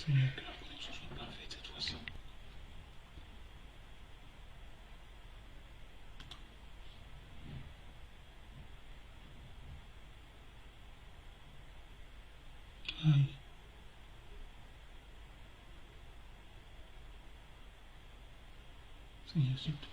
Seigneur, que la connexion soit parfaite cette fois-ci. Aïe. Seigneur, s'il te plaît.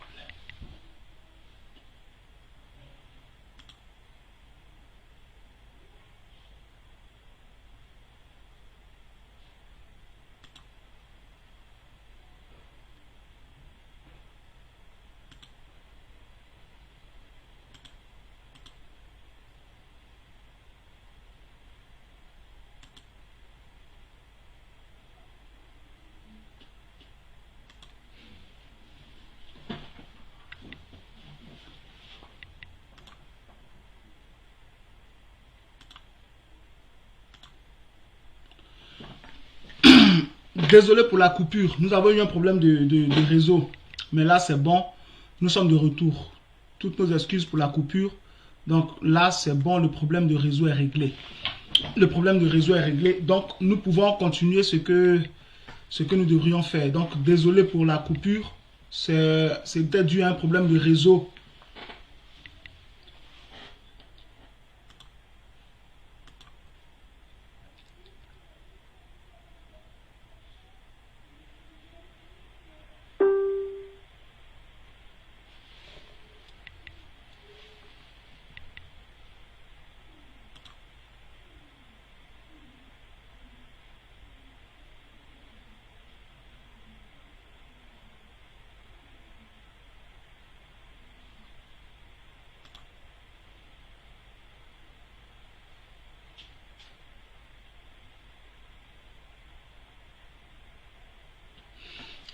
Désolé pour la coupure. Nous avons eu un problème de réseau. Mais là, c'est bon. Nous sommes de retour. Toutes nos excuses pour la coupure. Donc là, c'est bon. Le problème de réseau est réglé. Le problème de réseau est réglé. Donc, nous pouvons continuer ce que nous devrions faire. Donc, désolé pour la coupure. C'est peut-être dû à un problème de réseau.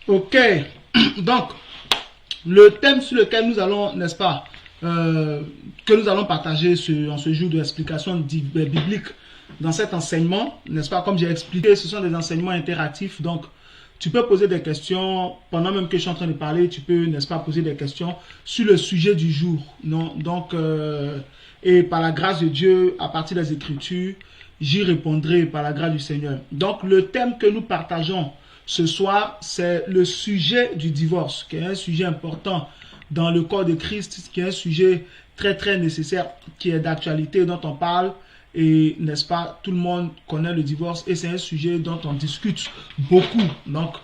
Ok, donc le thème sur lequel nous allons, n'est-ce pas, que nous allons partager en ce jour d'explication biblique dans cet enseignement, n'est-ce pas, comme j'ai expliqué, ce sont des enseignements interactifs, donc tu peux poser des questions pendant même que je suis en train de parler, tu peux, n'est-ce pas, poser des questions sur le sujet du jour, non, donc, et par la grâce de Dieu, à partir des Écritures, j'y répondrai par la grâce du Seigneur. Donc le thème que nous partageons ce soir, c'est le sujet du divorce, qui est un sujet important dans le corps de Christ, qui est un sujet très très nécessaire, qui est d'actualité, dont on parle, et n'est-ce pas, tout le monde connaît le divorce, et c'est un sujet dont on discute beaucoup. Donc,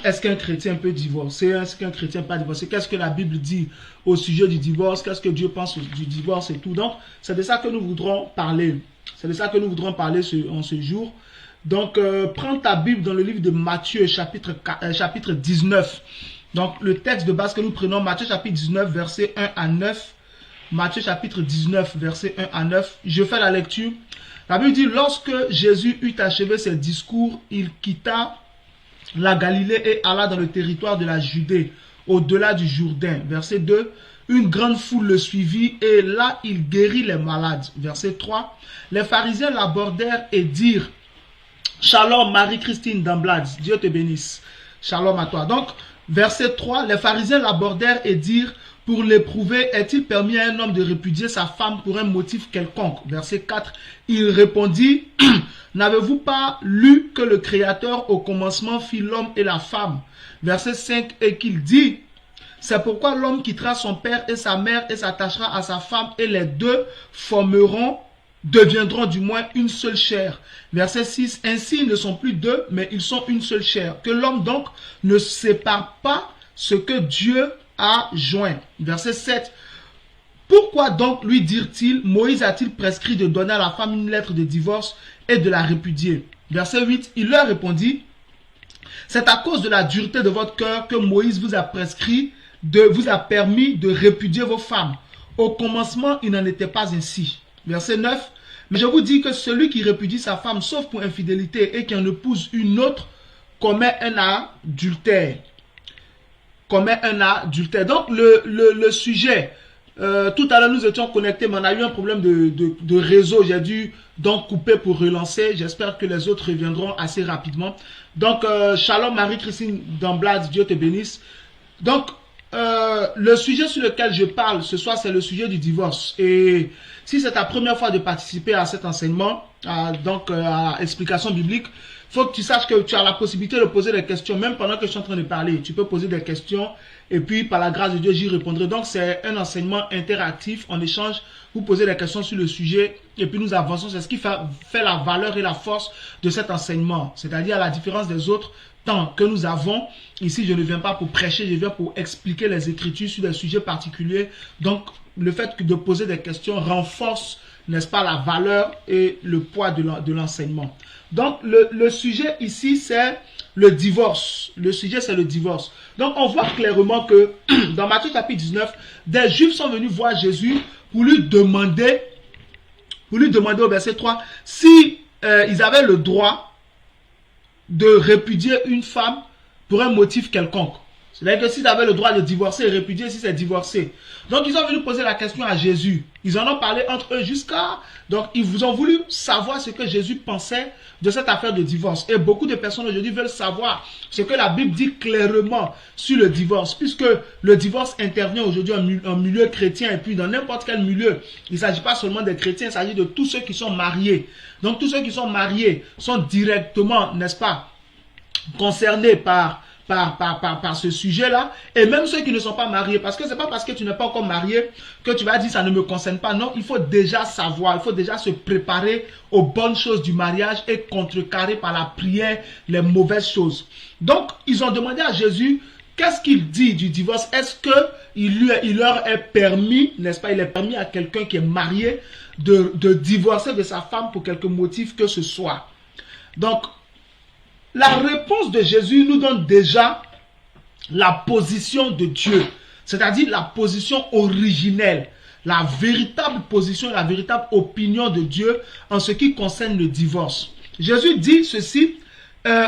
est-ce qu'un chrétien peut divorcer? Est-ce qu'un chrétien peut pas divorcer? Qu'est-ce que la Bible dit au sujet du divorce? Qu'est-ce que Dieu pense du divorce et tout? Donc, c'est de ça que nous voudrons parler. C'est de ça que nous voudrons parler en ce jour. Donc, prends ta Bible dans le livre de Matthieu, chapitre 19. Donc, le texte de base que nous prenons, Matthieu chapitre 19, versets 1 à 9. Matthieu chapitre 19, versets 1 à 9. Je fais la lecture. La Bible dit, lorsque Jésus eut achevé ses discours, il quitta la Galilée et alla dans le territoire de la Judée, au-delà du Jourdain. Verset 2. Une grande foule le suivit et là, il guérit les malades. Verset 3. Les pharisiens l'abordèrent et dirent, Shalom Marie-Christine d'Amblade, Dieu te bénisse. Shalom à toi. Donc, verset 3, les pharisiens l'abordèrent et dirent, pour l'éprouver, est-il permis à un homme de répudier sa femme pour un motif quelconque? Verset 4, il répondit, n'avez-vous pas lu que le Créateur au commencement fit l'homme et la femme? Verset 5, et qu'il dit, c'est pourquoi l'homme quittera son père et sa mère et s'attachera à sa femme et les deux deviendront du moins une seule chair. Verset 6, ainsi ils ne sont plus deux, mais ils sont une seule chair. Que l'homme donc ne sépare pas ce que Dieu a joint. Verset 7, pourquoi donc lui dirent-ils, Moïse a-t-il prescrit de donner à la femme une lettre de divorce et de la répudier? Verset 8, il leur répondit, c'est à cause de la dureté de votre cœur que Moïse vous a permis de répudier vos femmes. Au commencement, il n'en était pas ainsi. Verset 9. Mais je vous dis que celui qui répudie sa femme, sauf pour infidélité, et qui en épouse une autre, commet un adultère. Commet un adultère. Donc, le sujet, tout à l'heure, nous étions connectés, mais on a eu un problème de réseau. J'ai dû donc couper pour relancer. J'espère que les autres reviendront assez rapidement. Donc, Shalom Marie-Christine d'Amblade, Dieu te bénisse. Donc, le sujet sur lequel je parle ce soir, c'est le sujet du divorce. Et si c'est ta première fois de participer à cet enseignement, à l'explication biblique, il faut que tu saches que tu as la possibilité de poser des questions, même pendant que je suis en train de parler. Tu peux poser des questions et puis par la grâce de Dieu, j'y répondrai. Donc c'est un enseignement interactif. En échange, vous posez des questions sur le sujet et puis nous avançons. C'est ce qui fait la valeur et la force de cet enseignement. C'est-à-dire à la différence des autres temps que nous avons. Ici, je ne viens pas pour prêcher, je viens pour expliquer les Écritures sur des sujets particuliers. Donc, le fait de poser des questions renforce, n'est-ce pas, la valeur et le poids de l'enseignement. Donc, le sujet ici, c'est le divorce. Le sujet, c'est le divorce. Donc, on voit clairement que dans Matthieu chapitre 19, des Juifs sont venus voir Jésus pour lui demander au verset 3, si ils avaient le droit de répudier une femme pour un motif quelconque. C'est-à-dire que s'ils avaient le droit de divorcer et répudier si c'est divorcé. Donc ils ont venu poser la question à Jésus. Ils en ont parlé entre eux jusqu'à... Donc ils vous ont voulu savoir ce que Jésus pensait de cette affaire de divorce. Et beaucoup de personnes aujourd'hui veulent savoir ce que la Bible dit clairement sur le divorce. Puisque le divorce intervient aujourd'hui en milieu chrétien et puis dans n'importe quel milieu. Il ne s'agit pas seulement des chrétiens, il s'agit de tous ceux qui sont mariés. Donc tous ceux qui sont mariés sont directement, n'est-ce pas, concernés par ce sujet-là, et même ceux qui ne sont pas mariés, parce que c'est pas parce que tu n'es pas encore marié que tu vas dire ça ne me concerne pas. Non, il faut déjà savoir, il faut déjà se préparer aux bonnes choses du mariage et contrecarrer par la prière les mauvaises choses. Donc, ils ont demandé à Jésus, qu'est-ce qu'il dit du divorce? Est-ce que il leur est permis, n'est-ce pas, il est permis à quelqu'un qui est marié de divorcer de sa femme pour quelque motif que ce soit? Donc, la réponse de Jésus nous donne déjà la position de Dieu, c'est-à-dire la position originelle, la véritable position, la véritable opinion de Dieu en ce qui concerne le divorce. Jésus dit ceci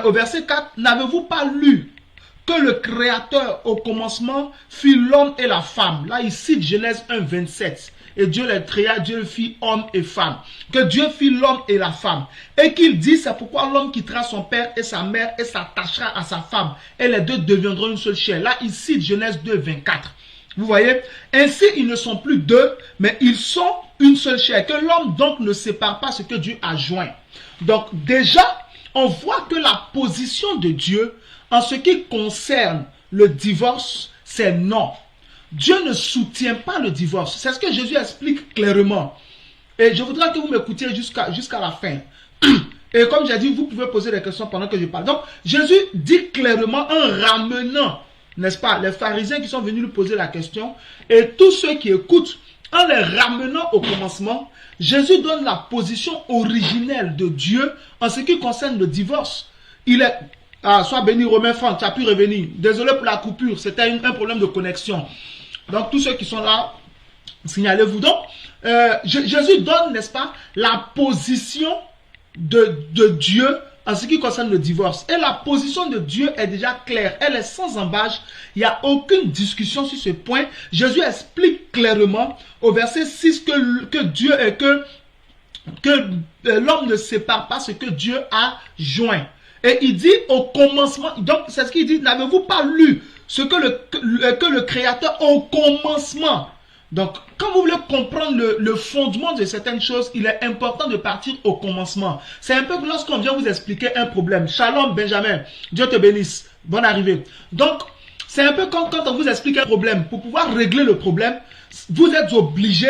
au verset 4, « N'avez-vous pas lu que le Créateur au commencement fit l'homme et la femme ?» Là, il cite Genèse 1, 27. Et Dieu les créa, Dieu fit homme et femme. Que Dieu fit l'homme et la femme. Et qu'il dit, c'est pourquoi l'homme quittera son père et sa mère et s'attachera à sa femme. Et les deux deviendront une seule chair. Là, il cite Genèse 2, 24. Vous voyez? Ainsi, ils ne sont plus deux, mais ils sont une seule chair. Que l'homme donc ne sépare pas ce que Dieu a joint. Donc déjà, on voit que la position de Dieu en ce qui concerne le divorce, c'est non. Dieu ne soutient pas le divorce. C'est ce que Jésus explique clairement. Et je voudrais que vous m'écoutiez jusqu'à la fin. Et comme j'ai dit, vous pouvez poser des questions pendant que je parle. Donc, Jésus dit clairement en ramenant, n'est-ce pas, les pharisiens qui sont venus lui poser la question et tous ceux qui écoutent, en les ramenant au commencement, Jésus donne la position originelle de Dieu en ce qui concerne le divorce. Il est... Ah, sois béni, Romain Franck, tu as pu revenir. Désolé pour la coupure, c'était un problème de connexion. Donc, tous ceux qui sont là, signalez-vous. Donc, Jésus donne, n'est-ce pas, la position de Dieu en ce qui concerne le divorce. Et la position de Dieu est déjà claire. Elle est sans embâche. Il n'y a aucune discussion sur ce point. Jésus explique clairement au verset 6 que Dieu est que l'homme ne sépare pas ce que Dieu a joint. Et il dit au commencement, donc c'est ce qu'il dit, n'avez-vous pas lu ce que le Créateur au commencement. Donc, quand vous voulez comprendre le fondement de certaines choses, il est important de partir au commencement. C'est un peu comme lorsqu'on vient vous expliquer un problème. Shalom Benjamin, Dieu te bénisse, bonne arrivée. Donc, c'est un peu comme quand on vous explique un problème. Pour pouvoir régler le problème, vous êtes obligé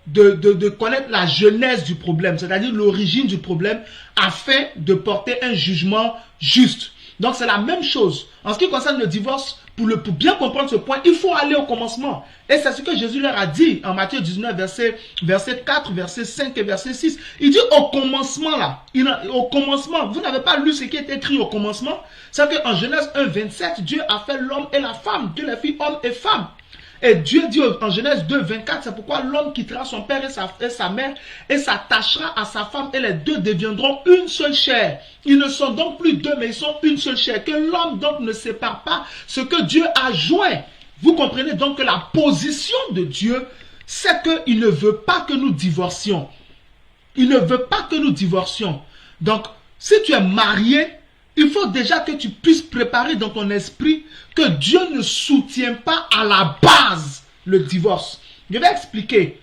de connaître la genèse du problème, c'est-à-dire l'origine du problème, afin de porter un jugement juste. Donc c'est la même chose. En ce qui concerne le divorce, pour bien comprendre ce point, il faut aller au commencement. Et c'est ce que Jésus leur a dit en Matthieu 19, verset 4, verset 5 et verset 6. Il dit au commencement là, au commencement, vous n'avez pas lu ce qui est écrit au commencement. C'est qu'en Genèse 1, 27, Dieu a fait l'homme et la femme, Dieu les fit homme et femme. Et Dieu dit en Genèse 2, 24, c'est pourquoi l'homme quittera son père et sa mère et s'attachera à sa femme et les deux deviendront une seule chair. Ils ne sont donc plus deux, mais ils sont une seule chair. Que l'homme donc ne sépare pas ce que Dieu a joint. Vous comprenez donc que la position de Dieu, c'est qu'il ne veut pas que nous divorcions. Il ne veut pas que nous divorcions. Donc, si tu es marié il faut déjà que tu puisses préparer dans ton esprit que Dieu ne soutient pas à la base le divorce. Je vais expliquer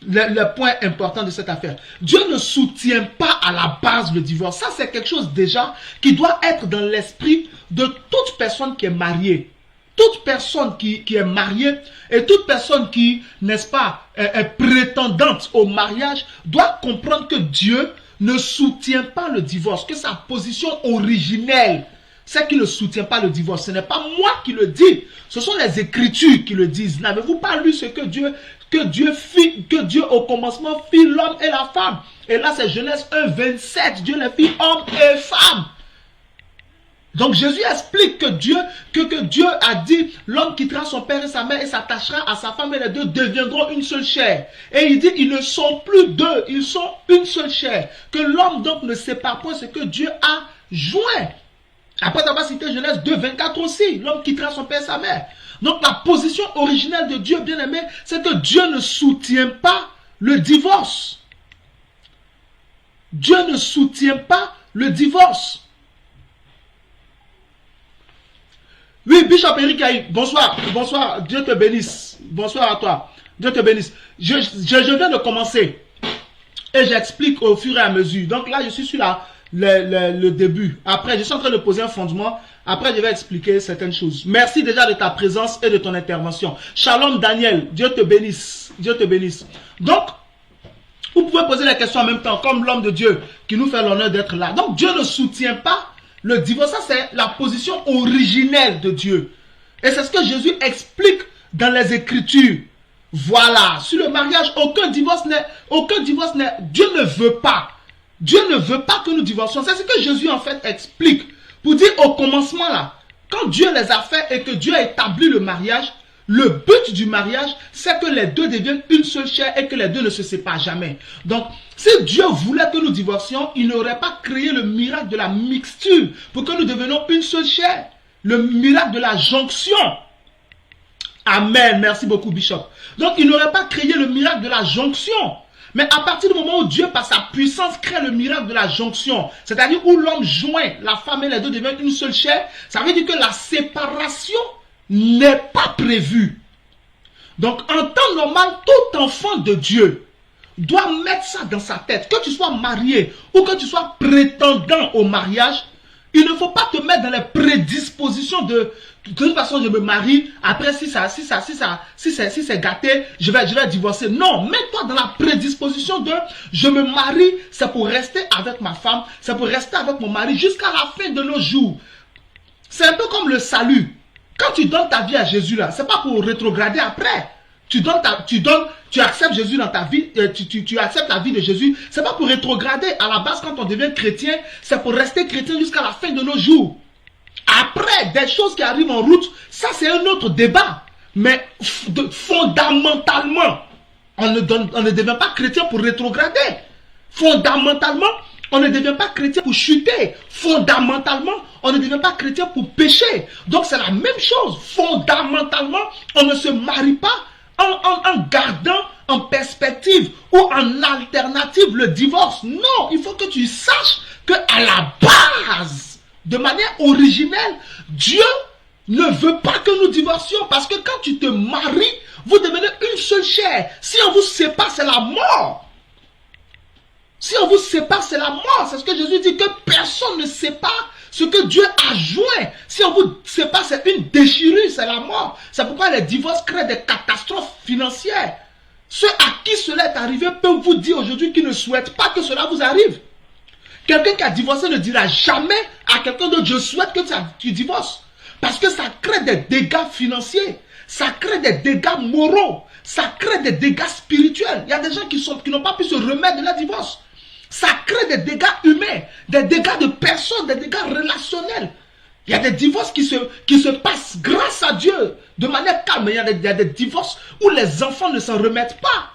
le point important de cette affaire. Dieu ne soutient pas à la base le divorce. Ça, c'est quelque chose déjà qui doit être dans l'esprit de toute personne qui est mariée. Toute personne qui est mariée et toute personne qui, n'est-ce pas, est prétendante au mariage doit comprendre que Dieu ne soutient pas le divorce, que sa position originelle, c'est qu'il ne soutient pas le divorce. Ce n'est pas moi qui le dis, ce sont les Écritures qui le disent. N'avez-vous pas lu ce que Dieu au commencement fit l'homme et la femme? Et là c'est Genèse 1, 27, Dieu les fit homme et femme. Donc Jésus explique que Dieu a dit, l'homme quittera son père et sa mère et s'attachera à sa femme et les deux deviendront une seule chair. Et il dit, ils ne sont plus deux, ils sont une seule chair. Que l'homme donc ne sépare point ce que Dieu a joint. Après avoir cité Genèse 2, 24 aussi, l'homme quittera son père et sa mère. Donc la position originelle de Dieu, bien aimé, c'est que Dieu ne soutient pas le divorce. Dieu ne soutient pas le divorce. Oui, Bishop Eric Aïe, bonsoir, bonsoir, Dieu te bénisse, bonsoir à toi, Dieu te bénisse. Je viens de commencer et j'explique au fur et à mesure. Donc là, je suis sur le début. Après, je suis en train de poser un fondement. Après, je vais expliquer certaines choses. Merci déjà de ta présence et de ton intervention. Shalom Daniel, Dieu te bénisse, Dieu te bénisse. Donc, vous pouvez poser la question en même temps, comme l'homme de Dieu qui nous fait l'honneur d'être là. Donc, Dieu ne soutient pas le divorce. Ça, c'est la position originelle de Dieu. Et c'est ce que Jésus explique dans les Écritures. Voilà. Sur le mariage, aucun divorce n'est, Dieu ne veut pas. Dieu ne veut pas que nous divorcions. C'est ce que Jésus, en fait, explique. Pour dire au commencement, là, quand Dieu les a fait et que Dieu a établi le mariage, le but du mariage, c'est que les deux deviennent une seule chair et que les deux ne se séparent jamais. Donc, si Dieu voulait que nous divorcions, il n'aurait pas créé le miracle de la mixture pour que nous devenions une seule chair. Le miracle de la jonction. Amen. Merci beaucoup, Bishop. Donc, il n'aurait pas créé le miracle de la jonction. Mais à partir du moment où Dieu, par sa puissance, crée le miracle de la jonction, c'est-à-dire où l'homme joint la femme et les deux deviennent une seule chair, ça veut dire que la séparation n'est pas prévue. Donc, en temps normal, tout enfant de Dieu doit mettre ça dans sa tête. Que tu sois marié ou que tu sois prétendant au mariage, il ne faut pas te mettre dans les prédispositions de toute façon je me marie, après si c'est gâté, je vais divorcer. Non, mets-toi dans la prédisposition de je me marie, c'est pour rester avec ma femme, c'est pour rester avec mon mari jusqu'à la fin de nos jours. C'est un peu comme le salut. Quand tu donnes ta vie à Jésus là, c'est pas pour rétrograder après. Tu acceptes Jésus dans ta vie, tu acceptes la vie de Jésus, c'est pas pour rétrograder. À la base, quand on devient chrétien, c'est pour rester chrétien jusqu'à la fin de nos jours. Après, des choses qui arrivent en route, ça c'est un autre débat. Mais fondamentalement, on ne devient pas chrétien pour rétrograder. Fondamentalement, on ne devient pas chrétien pour chuter. Fondamentalement, on ne devient pas chrétien pour pécher. Donc c'est la même chose. Fondamentalement, on ne se marie pas en gardant en perspective ou en alternative le divorce. Non, il faut que tu saches que à la base, de manière originelle, Dieu ne veut pas que nous divorcions parce que quand tu te maries, vous devenez une seule chair. Si on vous sépare, c'est la mort. Si on vous sépare, c'est la mort. C'est ce que Jésus dit, que personne ne sépare ce que Dieu a joint. Si on vous sépare, c'est une déchirure, c'est la mort. C'est pourquoi les divorces créent des catastrophes financières. Ceux à qui cela est arrivé peuvent vous dire aujourd'hui qu'ils ne souhaitent pas que cela vous arrive. Quelqu'un qui a divorcé ne dira jamais à quelqu'un d'autre, je souhaite que tu divorces. Parce que ça crée des dégâts financiers, ça crée des dégâts moraux, ça crée des dégâts spirituels. Il y a des gens qui n'ont pas pu se remettre de leur divorce. Ça crée des dégâts humains, des dégâts de personnes, des dégâts relationnels. Il y a des divorces qui se passent grâce à Dieu de manière calme. Mais il y a des divorces où les enfants ne s'en remettent pas.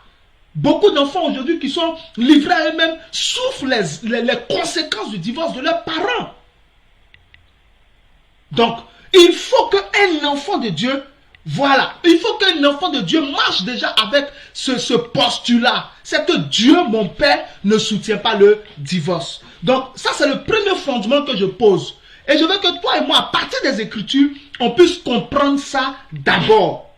Beaucoup d'enfants aujourd'hui qui sont livrés à eux-mêmes souffrent les conséquences du divorce de leurs parents. Donc, il faut qu'un enfant de Dieu Voilà. Il faut qu'un enfant de Dieu marche déjà avec ce postulat. C'est que Dieu, mon Père, ne soutient pas le divorce. Donc, ça, c'est le premier fondement que je pose. Et je veux que toi et moi, à partir des Écritures, on puisse comprendre ça d'abord.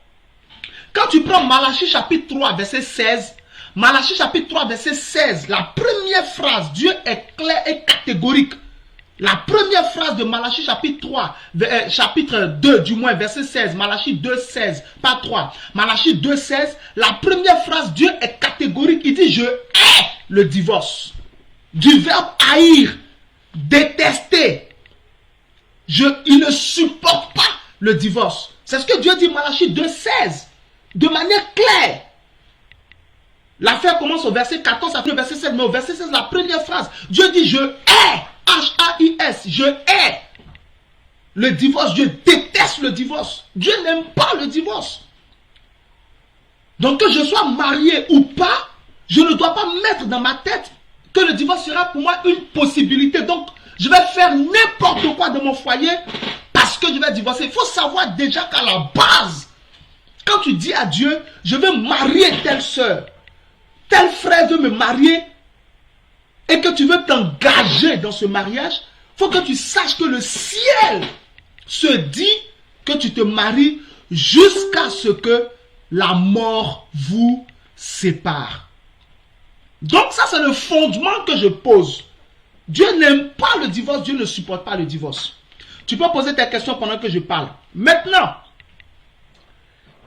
Quand tu prends Malachie chapitre 3, verset 16, Malachie chapitre 3, verset 16, la première phrase, Dieu est clair et catégorique. La première phrase de Malachie chapitre 3, chapitre 2 du moins, verset 16, Malachie 2, 16, pas 3, Malachie 2, 16, la première phrase, Dieu est catégorique, il dit, je hais le divorce. Du verbe haïr, détester. Il ne supporte pas le divorce. C'est ce que Dieu dit Malachie 2, 16, de manière claire. L'affaire commence au verset 14, après le verset 16, mais au verset 16, la première phrase, Dieu dit, je hais. H-A-I-S, je hais le divorce, je déteste le divorce. Dieu n'aime pas le divorce. Donc que je sois marié ou pas, je ne dois pas mettre dans ma tête que le divorce sera pour moi une possibilité. Donc je vais faire n'importe quoi dans mon foyer parce que je vais divorcer. Il faut savoir déjà qu'à la base, quand tu dis à Dieu, je veux marier telle soeur, tel frère veut me marier, et que tu veux t'engager dans ce mariage, il faut que tu saches que le ciel se dit que tu te maries jusqu'à ce que la mort vous sépare. Donc ça, c'est le fondement que je pose. Dieu n'aime pas le divorce, Dieu ne supporte pas le divorce. Tu peux poser tes questions pendant que je parle. Maintenant,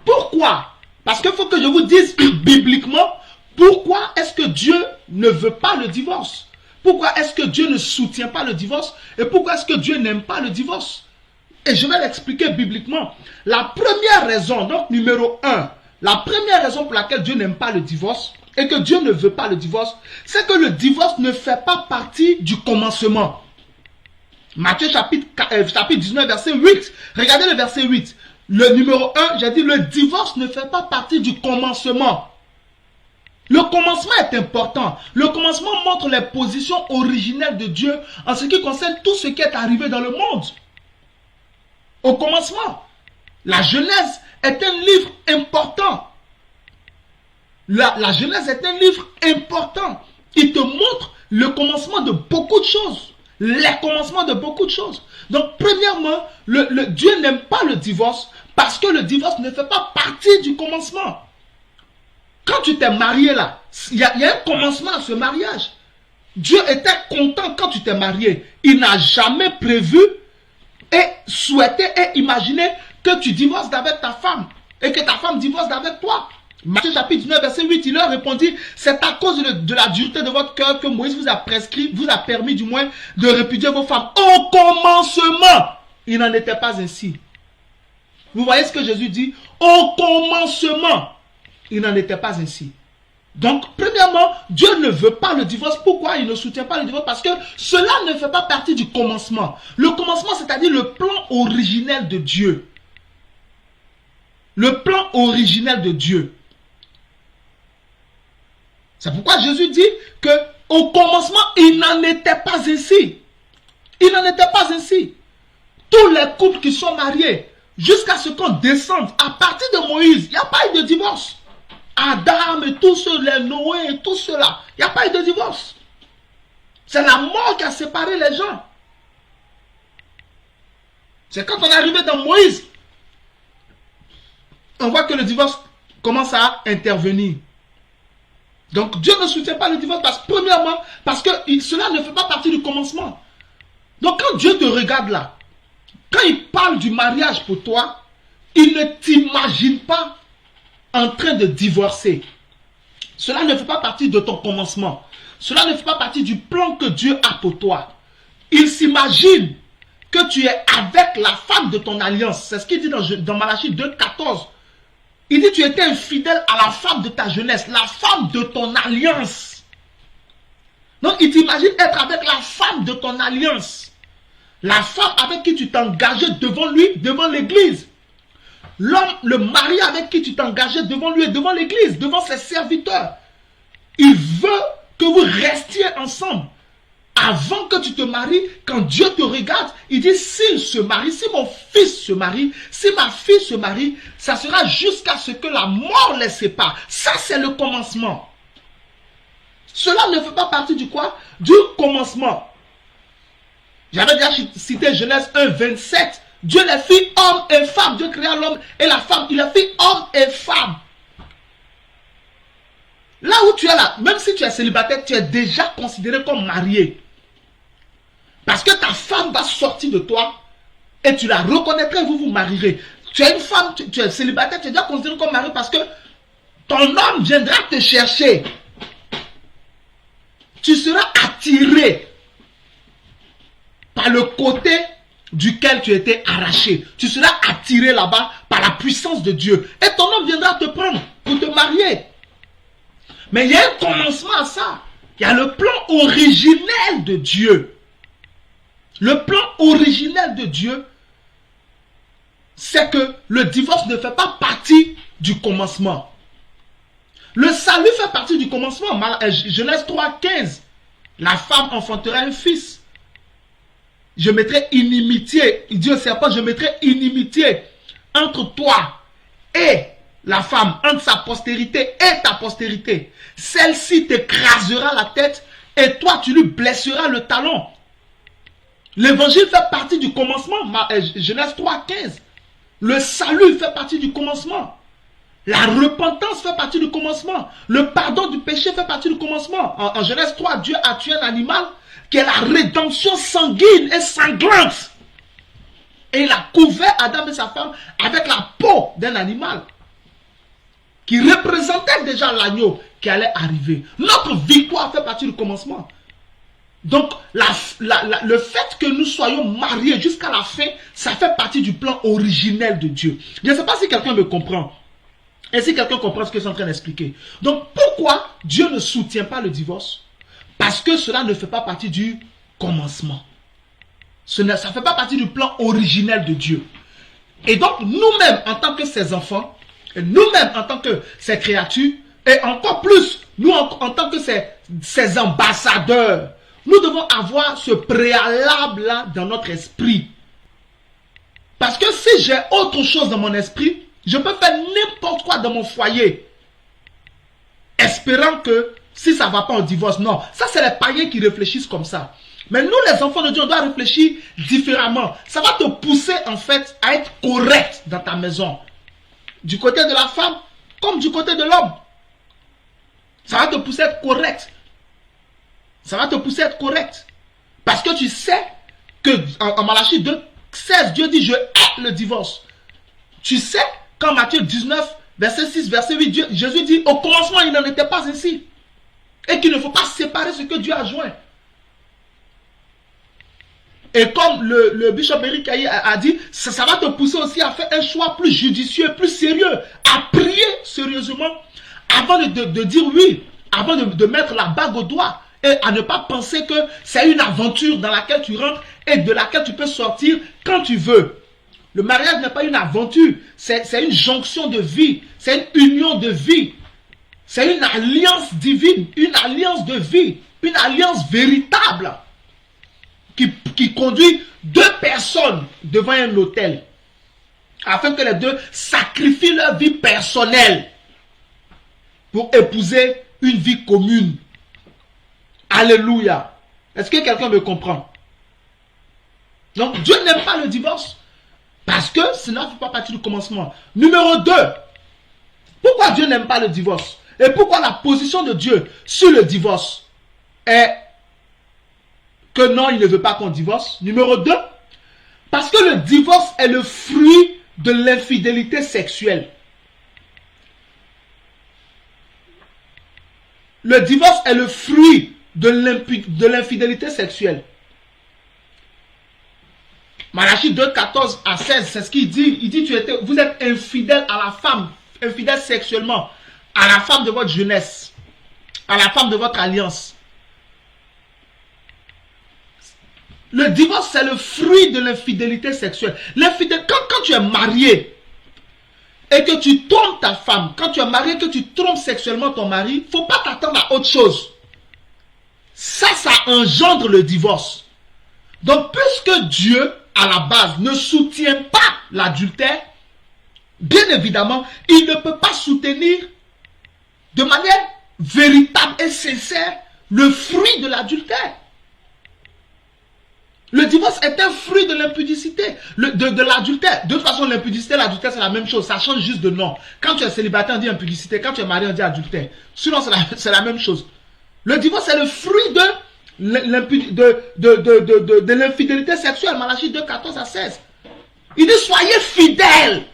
pourquoi? Parce qu'il faut que je vous dise bibliquement, pourquoi est-ce que Dieu ne veut pas le divorce? Pourquoi est-ce que Dieu ne soutient pas le divorce? Et pourquoi est-ce que Dieu n'aime pas le divorce? Et je vais l'expliquer bibliquement. La première raison, donc numéro 1, la première raison pour laquelle Dieu n'aime pas le divorce et que Dieu ne veut pas le divorce, c'est que le divorce ne fait pas partie du commencement. Matthieu chapitre 19, verset 8. Regardez le verset 8. Le numéro 1, j'ai dit, le divorce ne fait pas partie du commencement. Le commencement est important. Le commencement montre les positions originelles de Dieu en ce qui concerne tout ce qui est arrivé dans le monde. Au commencement, la Genèse est un livre important. La Genèse est un livre important. Il te montre le commencement de beaucoup de choses. Les commencements de beaucoup de choses. Donc, premièrement, Dieu n'aime pas le divorce parce que le divorce ne fait pas partie du commencement. Quand tu t'es marié là, il y a un commencement à ce mariage. Dieu était content quand tu t'es marié. Il n'a jamais prévu et souhaité et imaginé que tu divorces d'avec ta femme et que ta femme divorce d'avec toi. Matthieu chapitre 19, verset 8, il leur répondit, c'est à cause de la dureté de votre cœur que Moïse vous a prescrit, vous a permis du moins de répudier vos femmes. Au commencement, il n'en était pas ainsi. Vous voyez ce que Jésus dit? Au commencement, il n'en était pas ainsi. Donc, premièrement, Dieu ne veut pas le divorce. Pourquoi il ne soutient pas le divorce? Parce que cela ne fait pas partie du commencement. Le commencement, c'est-à-dire le plan originel de Dieu. Le plan originel de Dieu. C'est pourquoi Jésus dit que au commencement, il n'en était pas ainsi. Il n'en était pas ainsi. Tous les couples qui sont mariés, jusqu'à ce qu'on descende, à partir de Moïse, il n'y a pas eu de divorce. Adam et tous ceux, les Noé et tout cela, il n'y a pas eu de divorce. C'est la mort qui a séparé les gens. C'est quand on est arrivé dans Moïse, on voit que le divorce commence à intervenir. Donc Dieu ne soutient pas le divorce premièrement, parce que cela ne fait pas partie du commencement. Donc quand Dieu te regarde là, quand il parle du mariage pour toi, il ne t'imagine pas en train de divorcer. Cela ne fait pas partie de ton commencement. Cela ne fait pas partie du plan que Dieu a pour toi. Il s'imagine que tu es avec la femme de ton alliance. C'est ce qu'il dit dans Malachie 2, 14. Il dit tu étais infidèle à la femme de ta jeunesse, la femme de ton alliance. Donc il t'imagine être avec la femme de ton alliance. La femme avec qui tu t'engageais devant lui, devant l'église. L'homme, le mari avec qui tu t'engageais devant lui et devant l'église, devant ses serviteurs. Il veut que vous restiez ensemble avant que tu te maries, quand Dieu te regarde, il dit, s'il se marie, si mon fils se marie, si ma fille se marie, ça sera jusqu'à ce que la mort les sépare. Ça, c'est le commencement. Cela ne fait pas partie du quoi? Du commencement. J'avais déjà cité Genèse 1, 27. Dieu les fit homme et femme. Dieu créa l'homme et la femme. Il a fait homme et femme. Là où tu es là, même si tu es célibataire, tu es déjà considéré comme marié. Parce que ta femme va sortir de toi et tu la reconnaîtras et vous vous marierez. Tu es une femme, tu es célibataire, tu es déjà considéré comme marié parce que ton homme viendra te chercher. Tu seras attiré par le côté duquel tu étais arraché. Tu seras attiré là-bas par la puissance de Dieu. Et ton homme viendra te prendre pour te marier. Mais il y a un commencement à ça. Il y a le plan originel de Dieu. Le plan originel de Dieu, c'est que le divorce ne fait pas partie du commencement. Le salut fait partie du commencement. Genèse 3, 15. La femme enfantera un fils. Je mettrai inimitié. Il dit au serpent, je mettrai inimitié entre toi et la femme, entre sa postérité et ta postérité. Celle-ci t'écrasera la tête et toi tu lui blesseras le talon. L'évangile fait partie du commencement. Genèse 3, 15. Le salut fait partie du commencement. La repentance fait partie du commencement. Le pardon du péché fait partie du commencement. En Genèse 3, Dieu a tué un animal qui est la rédemption sanguine et sanglante. Et il a couvert Adam et sa femme avec la peau d'un animal qui représentait déjà l'agneau qui allait arriver. Notre victoire fait partie du commencement. Donc, le fait que nous soyons mariés jusqu'à la fin, ça fait partie du plan originel de Dieu. Je ne sais pas si quelqu'un me comprend. Et si quelqu'un comprend ce que je suis en train d'expliquer. Donc, pourquoi Dieu ne soutient pas le divorce? Parce que cela ne fait pas partie du commencement. Ça ne fait pas partie du plan originel de Dieu. Et donc, nous-mêmes, en tant que ses enfants, et nous-mêmes, en tant que ses créatures, et encore plus, nous, en tant que ses ambassadeurs, nous devons avoir ce préalable-là dans notre esprit. Parce que si j'ai autre chose dans mon esprit, je peux faire n'importe quoi dans mon foyer. Espérant que si ça ne va pas au divorce, non. Ça, c'est les païens qui réfléchissent comme ça. Mais nous, les enfants de Dieu, on doit réfléchir différemment. Ça va te pousser, en fait, à être correct dans ta maison. Du côté de la femme, comme du côté de l'homme. Ça va te pousser à être correct. Ça va te pousser à être correct. Parce que tu sais que en Malachie 2, 16, Dieu dit, je hais le divorce. Tu sais, quand Matthieu 19, verset 6, verset 8, Jésus dit, au commencement, il n'en était pas ainsi. Et qu'il ne faut pas séparer ce que Dieu a joint. Et comme le bishop Eric Kaye a dit, ça va te pousser aussi à faire un choix plus judicieux, plus sérieux, à prier sérieusement avant de dire oui, avant de mettre la bague au doigt et à ne pas penser que c'est une aventure dans laquelle tu rentres et de laquelle tu peux sortir quand tu veux. Le mariage n'est pas une aventure, c'est une jonction de vie, c'est une union de vie, c'est une alliance divine, une alliance de vie, une alliance véritable. Qui conduit deux personnes devant un autel afin que les deux sacrifient leur vie personnelle pour épouser une vie commune. Alléluia. Est-ce que quelqu'un me comprend? Donc Dieu n'aime pas le divorce parce que cela ne fait pas partie du commencement. Numéro 2, pourquoi Dieu n'aime pas le divorce? Et pourquoi la position de Dieu sur le divorce est que non, il ne veut pas qu'on divorce. Numéro 2, parce que le divorce est le fruit de l'infidélité sexuelle. Le divorce est le fruit de l'infidélité sexuelle. Malachie 2, 14 à 16, c'est ce qu'il dit. Il dit, vous êtes infidèle à la femme, infidèle sexuellement, à la femme de votre jeunesse, à la femme de votre alliance. Le divorce, c'est le fruit de l'infidélité sexuelle. Quand tu es marié et que tu trompes ta femme, quand tu es marié et que tu trompes sexuellement ton mari, il ne faut pas t'attendre à autre chose. ça engendre le divorce. Donc, puisque Dieu, à la base, ne soutient pas l'adultère, bien évidemment, il ne peut pas soutenir de manière véritable et sincère le fruit de l'adultère. Le divorce est un fruit de l'impudicité, de l'adultère. De toute façon, l'impudicité et l'adultère, c'est la même chose. Ça change juste de nom. Quand tu es célibataire, on dit impudicité. Quand tu es marié, on dit adultère. Sinon, c'est la même chose. Le divorce, c'est le fruit de l'infidélité sexuelle. Malachie 2, 14 à 16. Il dit, soyez fidèles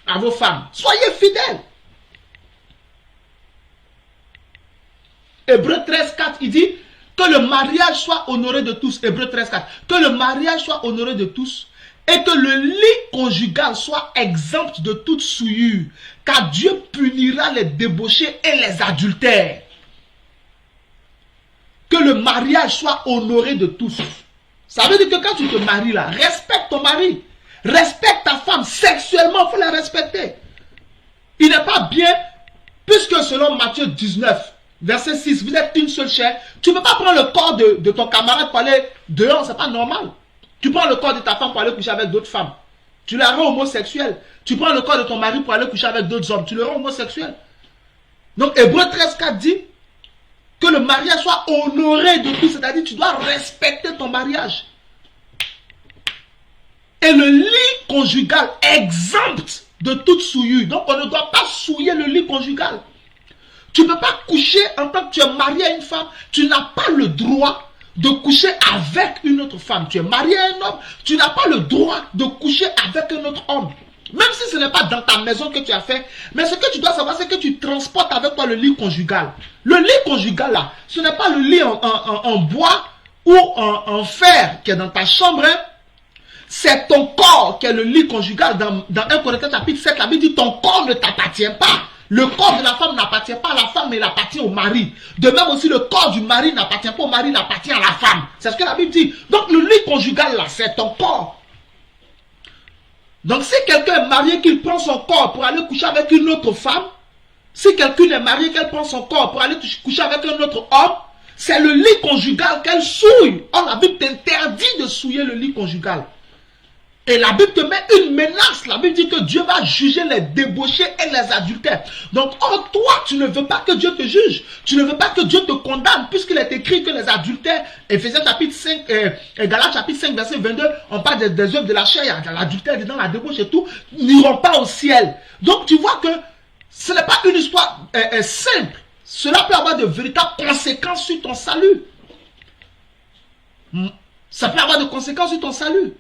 à vos femmes. Soyez fidèles. Hébreux 13, 4, il dit que le mariage soit honoré de tous. Hébreux 13, 4. Que le mariage soit honoré de tous et que le lit conjugal soit exempt de toute souillure. Car Dieu punira les débauchés et les adultères. Que le mariage soit honoré de tous. Ça veut dire que quand tu te maries là, respecte ton mari. Respecte ta femme. Sexuellement, il faut la respecter. Il n'est pas bien, puisque selon Matthieu 19, verset 6, vous êtes une seule chair. Tu ne peux pas prendre le corps de ton camarade pour aller dehors, c'est pas normal. Tu prends le corps de ta femme pour aller coucher avec d'autres femmes. Tu la rends homosexuelle. Tu prends le corps de ton mari pour aller coucher avec d'autres hommes. Tu le rends homosexuel. Donc Hébreux 13, 4 dit que le mariage soit honoré de tout. C'est-à-dire tu dois respecter ton mariage. Et le lit conjugal exempt de toute souillure. Donc on ne doit pas souiller le lit conjugal. Tu ne peux pas coucher en tant que tu es marié à une femme. Tu n'as pas le droit de coucher avec une autre femme. Tu es marié à un homme. Tu n'as pas le droit de coucher avec un autre homme. Même si ce n'est pas dans ta maison que tu as fait. Mais ce que tu dois savoir, c'est que tu transportes avec toi le lit conjugal. Le lit conjugal là, ce n'est pas le lit en bois ou en fer qui est dans ta chambre. Hein. C'est ton corps qui est le lit conjugal. Dans 1 Corinthiens chapitre 7, la Bible dit ton corps ne t'appartient pas. Le corps de la femme n'appartient pas à la femme, mais il appartient au mari. De même aussi, le corps du mari n'appartient pas au mari, il appartient à la femme. C'est ce que la Bible dit. Donc, le lit conjugal, là, c'est ton corps. Donc, si quelqu'un est marié, qu'il prend son corps pour aller coucher avec une autre femme, si quelqu'un est marié, qu'elle prend son corps pour aller coucher avec un autre homme, c'est le lit conjugal qu'elle souille. Or, la Bible t'interdit de souiller le lit conjugal. Et la Bible te met une menace. La Bible dit que Dieu va juger les débauchés et les adultères. Donc, or, toi, tu ne veux pas que Dieu te juge. Tu ne veux pas que Dieu te condamne, puisqu'il est écrit que les adultères, Ephésiens chapitre 5, Galates chapitre 5, verset 22, on parle des œuvres de la chair, il y a l'adultère dedans, la débauche et tout, n'iront pas au ciel. Donc, tu vois que ce n'est pas une histoire simple. Cela peut avoir de véritables conséquences sur ton salut. Ça peut avoir des conséquences sur ton salut.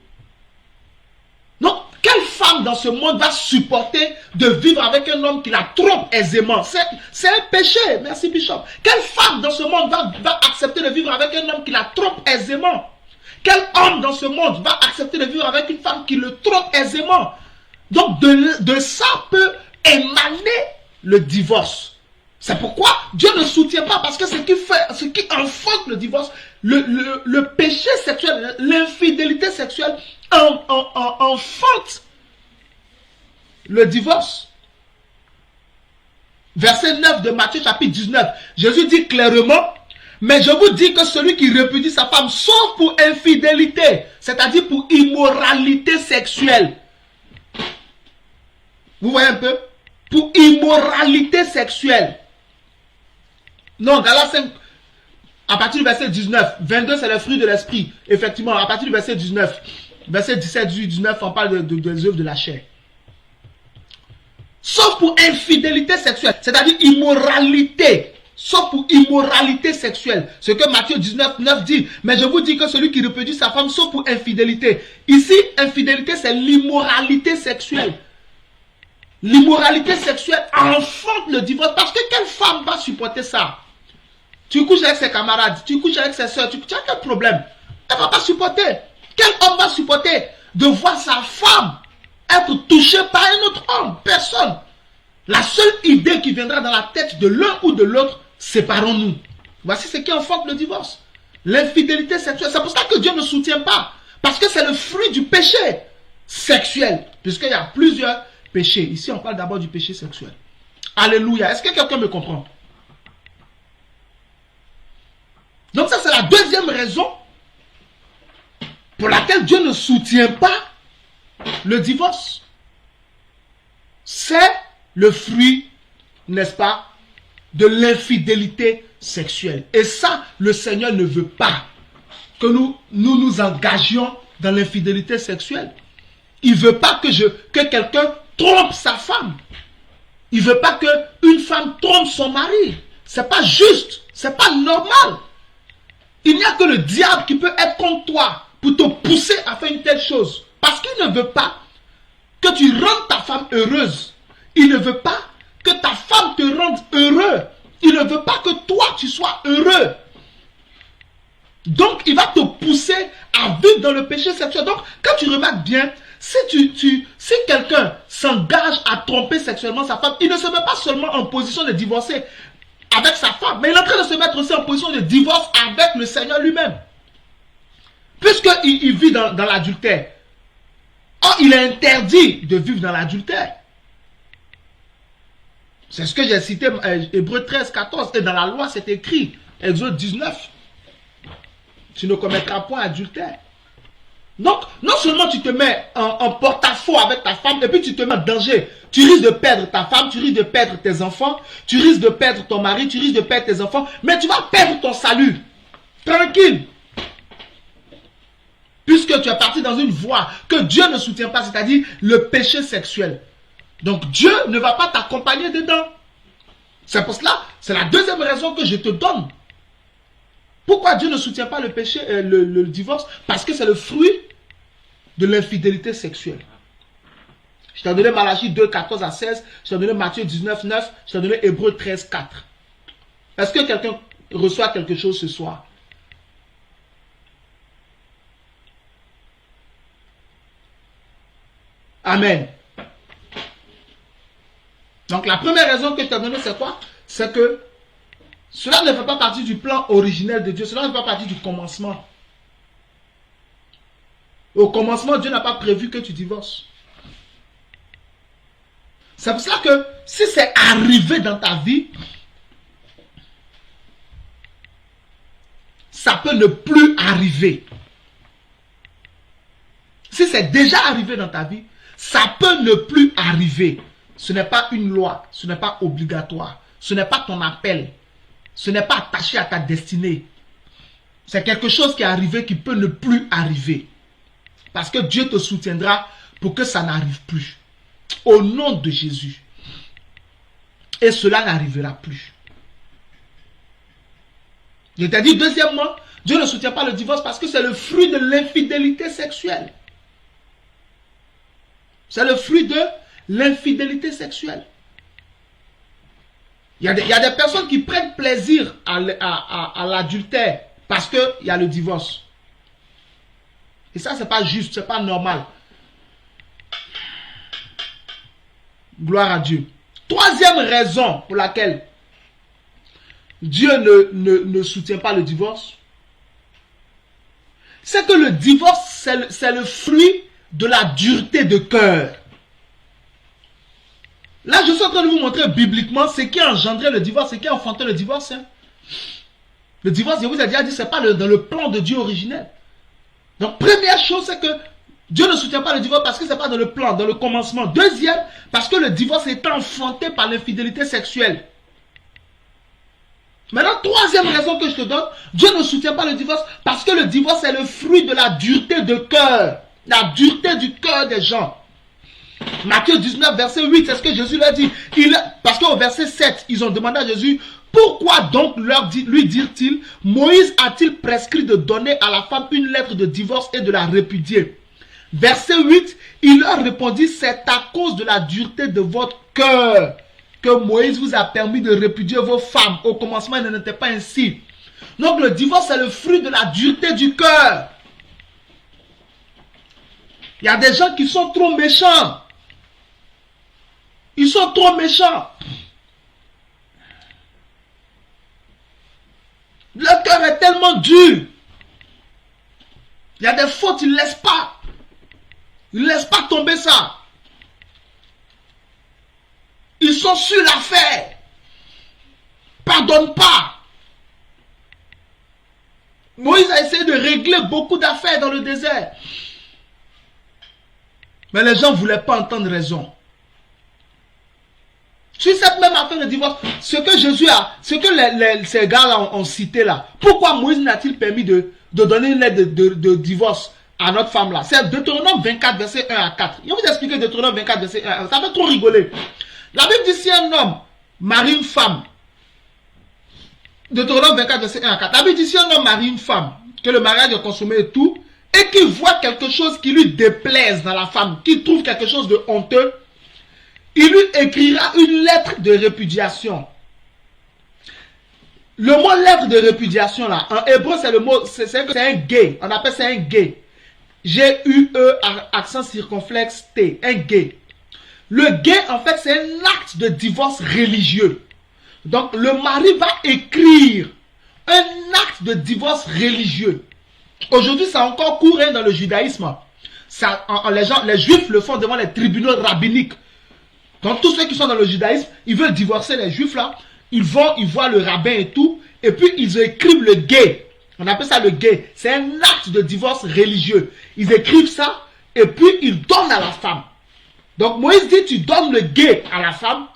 Donc, quelle femme dans ce monde va supporter de vivre avec un homme qui la trompe aisément? C'est un péché, merci Bishop. Quelle femme dans ce monde va accepter de vivre avec un homme qui la trompe aisément? Quel homme dans ce monde va accepter de vivre avec une femme qui le trompe aisément? Donc, de ça peut émaner le divorce. C'est pourquoi Dieu ne soutient pas, parce que ce qui enfante le divorce, le péché sexuel, l'infidélité sexuelle, enfante le divorce. Verset 9 de Matthieu chapitre 19. Jésus dit clairement, mais je vous dis que celui qui répudie sa femme, sauf pour infidélité, c'est-à-dire pour immoralité sexuelle. Vous voyez un peu? Pour immoralité sexuelle. Non, Galates 5, à partir du verset 19, 22 c'est le fruit de l'esprit. Effectivement, à partir du verset 19, verset 17, 18, 19, on parle des œuvres de la chair. Sauf pour infidélité sexuelle, c'est-à-dire immoralité. Sauf pour immoralité sexuelle. Ce que Matthieu 19, 9 dit. Mais je vous dis que celui qui répudie sa femme, sauf pour infidélité. Ici, infidélité, c'est l'immoralité sexuelle. L'immoralité sexuelle enfante le divorce. Parce que quelle femme va supporter ça? Tu couches avec ses camarades, tu couches avec ses soeurs, tu as quel problème? Elle ne va pas supporter. Quel homme va supporter de voir sa femme être touchée par un autre homme? Personne. La seule idée qui viendra dans la tête de l'un ou de l'autre, séparons-nous. Voici ce qui enfante le divorce. L'infidélité sexuelle. C'est pour ça que Dieu ne soutient pas. Parce que c'est le fruit du péché sexuel. Puisqu'il y a plusieurs péchés. Ici, on parle d'abord du péché sexuel. Alléluia. Est-ce que quelqu'un me comprend? Donc ça, c'est la deuxième raison pour laquelle Dieu ne soutient pas le divorce. C'est le fruit, n'est-ce pas, de l'infidélité sexuelle. Et ça, le Seigneur ne veut pas que nous engagions dans l'infidélité sexuelle. Il ne veut pas que quelqu'un trompe sa femme. Il ne veut pas qu'une femme trompe son mari. C'est pas juste. C'est pas normal. Il n'y a que le diable qui peut être contre toi pour te pousser à faire une telle chose. Parce qu'il ne veut pas que tu rendes ta femme heureuse. Il ne veut pas que ta femme te rende heureux. Il ne veut pas que toi tu sois heureux. Donc il va te pousser à vivre dans le péché sexuel. Donc quand tu remarques bien, si quelqu'un s'engage à tromper sexuellement sa femme, il ne se met pas seulement en position de divorcer avec sa femme, mais il est en train de se mettre aussi en position de divorce avec le Seigneur lui-même. Puisqu'il vit dans l'adultère. Or, il est interdit de vivre dans l'adultère. C'est ce que j'ai cité, Hébreux 13, 14. Et dans la loi, c'est écrit, Exode 19. Tu ne commettras point adultère. Donc, non seulement tu te mets en porte-à-faux avec ta femme, et puis tu te mets en danger. Tu risques de perdre ta femme, tu risques de perdre tes enfants, tu risques de perdre ton mari, tu risques de perdre tes enfants, mais tu vas perdre ton salut. Tranquille. Puisque tu es parti dans une voie que Dieu ne soutient pas, c'est-à-dire le péché sexuel. Donc Dieu ne va pas t'accompagner dedans. C'est pour cela, c'est la deuxième raison que je te donne. Pourquoi Dieu ne soutient pas le péché, le divorce? Parce que c'est le fruit de l'infidélité sexuelle. Je t'ai donné Malachie 2, 14 à 16, je t'ai donné Matthieu 19, 9, je t'ai donné Hébreux 13, 4. Est-ce que quelqu'un reçoit quelque chose ce soir? Amen. Donc la première raison que je t'ai donnée, c'est quoi? C'est que cela ne fait pas partie du plan originel de Dieu. Cela ne fait pas partie du commencement. Au commencement, Dieu n'a pas prévu que tu divorces. C'est pour cela que si c'est arrivé dans ta vie, ça peut ne plus arriver. Si c'est déjà arrivé dans ta vie, ça peut ne plus arriver. Ce n'est pas une loi, ce n'est pas obligatoire, ce n'est pas ton appel, ce n'est pas attaché à ta destinée. C'est quelque chose qui est arrivé qui peut ne plus arriver. Parce que Dieu te soutiendra pour que ça n'arrive plus. Au nom de Jésus. Et cela n'arrivera plus. Je t'ai dit, deuxièmement, Dieu ne soutient pas le divorce parce que c'est le fruit de l'infidélité sexuelle. C'est le fruit de l'infidélité sexuelle. Il y a des personnes qui prennent plaisir à l'adultère parce qu'il y a le divorce. Et ça, c'est pas juste, c'est pas normal. Gloire à Dieu. Troisième raison pour laquelle Dieu ne soutient pas le divorce, c'est que le divorce, c'est le fruit de la dureté de cœur. Là, je suis en train de vous montrer bibliquement ce qui a engendré le divorce, ce qui a enfanté le divorce. Hein. Le divorce, je vous ai déjà dit, ce n'est pas dans le plan de Dieu originel. Donc, première chose, c'est que Dieu ne soutient pas le divorce parce que ce n'est pas dans le plan, dans le commencement. Deuxième, parce que le divorce est enfanté par l'infidélité sexuelle. Maintenant, troisième raison que je te donne, Dieu ne soutient pas le divorce parce que le divorce est le fruit de la dureté de cœur. La dureté du cœur des gens. Matthieu 19, verset 8, c'est ce que Jésus leur dit. Parce qu'au verset 7, ils ont demandé à Jésus, pourquoi donc lui dirent-ils, Moïse a-t-il prescrit de donner à la femme une lettre de divorce et de la répudier? Verset 8, il leur répondit, c'est à cause de la dureté de votre cœur que Moïse vous a permis de répudier vos femmes. Au commencement, il n'était pas ainsi. Donc le divorce, c'est le fruit de la dureté du cœur. Il y a des gens qui sont trop méchants. Ils sont trop méchants. Leur cœur est tellement dur. Il y a des fautes, ils ne laissent pas. Ils ne laissent pas tomber ça. Ils sont sur l'affaire. Pardonne pas. Moïse a essayé de régler beaucoup d'affaires dans le désert. Mais les gens ne voulaient pas entendre raison. Sur cette même affaire de divorce, ce que Jésus a, ce que ces gars-là ont cité là, pourquoi Moïse n'a-t-il permis de donner une lettre de divorce à notre femme là? C'est Deutéronome 24, verset 1 à 4. Je vais vous expliquer Deutéronome 24, verset 1 à 4. Ça fait trop rigoler. La Bible dit si un homme marie une femme, Deutéronome 24, verset 1 à 4. La Bible dit si un homme marie une femme, que le mariage est consommé et tout, et qu'il voit quelque chose qui lui déplaise dans la femme, qu'il trouve quelque chose de honteux, il lui écrira une lettre de répudiation. Le mot lettre de répudiation là, en hébreu c'est le mot, c'est un gay, on appelle ça un gay. G-U-E, accent circonflexe T, un gay. Le gay en fait c'est un acte de divorce religieux. Donc le mari va écrire un acte de divorce religieux. Aujourd'hui c'est encore courant dans le judaïsme. Ça, les juifs le font devant les tribunaux rabbiniques. Donc tous ceux qui sont dans le judaïsme, ils veulent divorcer les juifs là, ils voient le rabbin et tout, et puis ils écrivent le gay. On appelle ça le gay. C'est un acte de divorce religieux. Ils écrivent ça, et puis ils donnent à la femme. Donc Moïse dit, tu donnes le gay à la femme,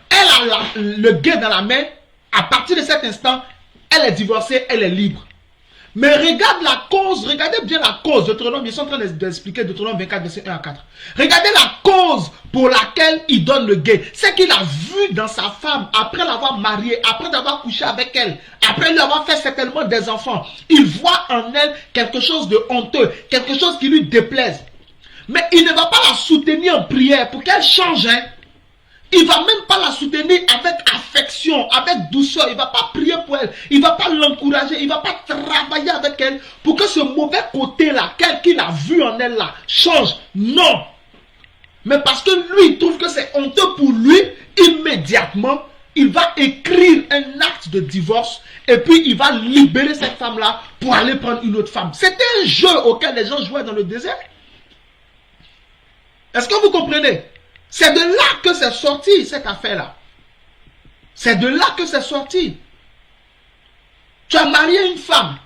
elle a le gay dans la main, à partir de cet instant, elle est divorcée, elle est libre. Mais regarde la cause, regardez bien la cause. Deutéronome, ils sont en train d'expliquer Deutéronome 24, verset 1 à 4. Regardez la cause pour laquelle il donne le gay. C'est qu'il a vu dans sa femme, après l'avoir mariée, après d'avoir couché avec elle, après lui avoir fait certainement des enfants, il voit en elle quelque chose de honteux, quelque chose qui lui déplaise. Mais il ne va pas la soutenir en prière pour qu'elle change, hein. Il ne va même pas la soutenir avec affection, avec douceur. Il ne va pas prier pour elle. Il ne va pas l'encourager. Il ne va pas travailler avec elle pour que ce mauvais côté-là, qu'il a vu en elle là, change. Non. Mais parce que lui, il trouve que c'est honteux pour lui, immédiatement, il va écrire un acte de divorce et puis il va libérer cette femme-là pour aller prendre une autre femme. C'était un jeu auquel les gens jouaient dans le désert. Est-ce que vous comprenez? C'est de là que c'est sorti, cette affaire-là. C'est de là que c'est sorti. Tu as marié une femme.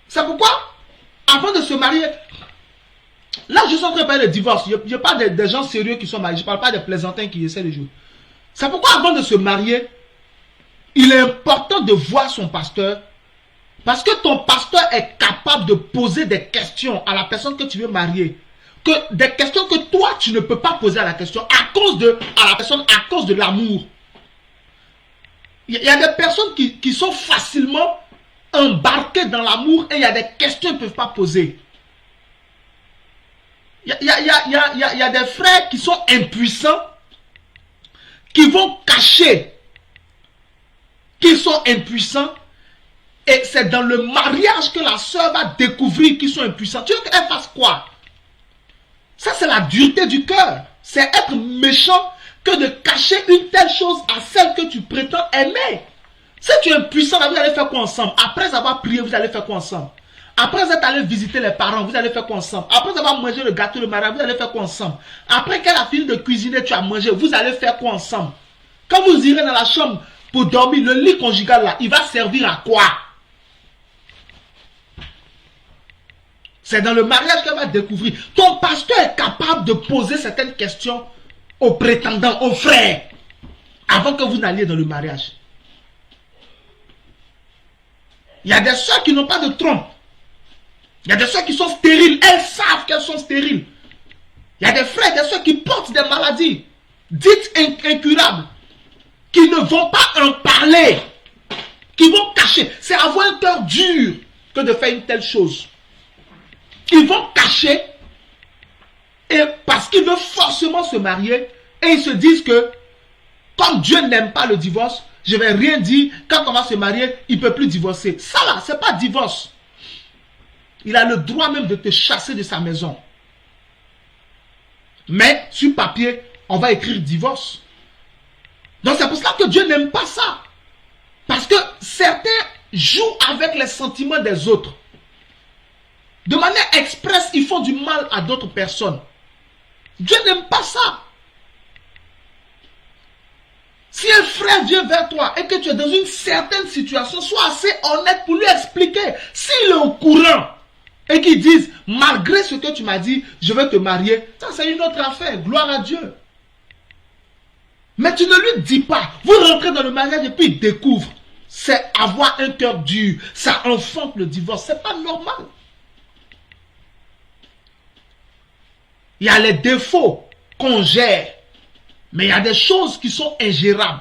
C'est pourquoi, avant de se marier, là je suis en train de parler de divorce. Je parle des gens sérieux qui sont mariés. Je ne parle pas des plaisantins qui essaient de jouer. C'est pourquoi, avant de se marier, il est important de voir son pasteur. Parce que ton pasteur est capable de poser des questions à la personne que tu veux marier. Des questions que toi, tu ne peux pas poser à la question à la personne à cause de l'amour. Il y a des personnes qui sont facilement embarquées dans l'amour et il y a des questions qu'ils ne peuvent pas poser. Il y a des frères qui sont impuissants, qui vont cacher qu'ils sont impuissants. Et c'est dans le mariage que la sœur va découvrir qu'ils sont impuissants. Tu veux qu'elle fasse quoi? Ça, c'est la dureté du cœur. C'est être méchant que de cacher une telle chose à celle que tu prétends aimer. Si tu es impuissant, vous allez faire quoi ensemble? Après avoir prié, vous allez faire quoi ensemble? Après être allé visiter les parents, vous allez faire quoi ensemble? Après avoir mangé le gâteau de mariage, vous allez faire quoi ensemble? Après qu'elle a fini de cuisiner, tu as mangé, vous allez faire quoi ensemble? Quand vous irez dans la chambre pour dormir, le lit conjugal là, il va servir à quoi? C'est dans le mariage qu'elle va découvrir. Ton pasteur est capable de poser certaines questions aux prétendants, aux frères, avant que vous n'alliez dans le mariage. Il y a des soeurs qui n'ont pas de trompe. Il y a des soeurs qui sont stériles. Elles savent qu'elles sont stériles. Il y a des frères et des soeurs qui portent des maladies dites incurables, qui ne vont pas en parler, qui vont cacher. C'est avoir un cœur dur que de faire une telle chose. Ils vont cacher et parce qu'ils veulent forcément se marier et ils se disent que comme Dieu n'aime pas le divorce, je ne vais rien dire, quand on va se marier, il ne peut plus divorcer. Ça là, ce n'est pas divorce. Il a le droit même de te chasser de sa maison. Mais sur papier, on va écrire divorce. Donc c'est pour cela que Dieu n'aime pas ça. Parce que certains jouent avec les sentiments des autres. De manière expresse, ils font du mal à d'autres personnes. Dieu n'aime pas ça. Si un frère vient vers toi et que tu es dans une certaine situation, sois assez honnête pour lui expliquer. S'il est au courant et qu'il dise, malgré ce que tu m'as dit, je veux te marier, ça c'est une autre affaire, gloire à Dieu. Mais tu ne lui dis pas, vous rentrez dans le mariage et puis il découvre. C'est avoir un cœur dur, ça enfante le divorce, c'est pas normal. Il y a les défauts qu'on gère, mais il y a des choses qui sont ingérables.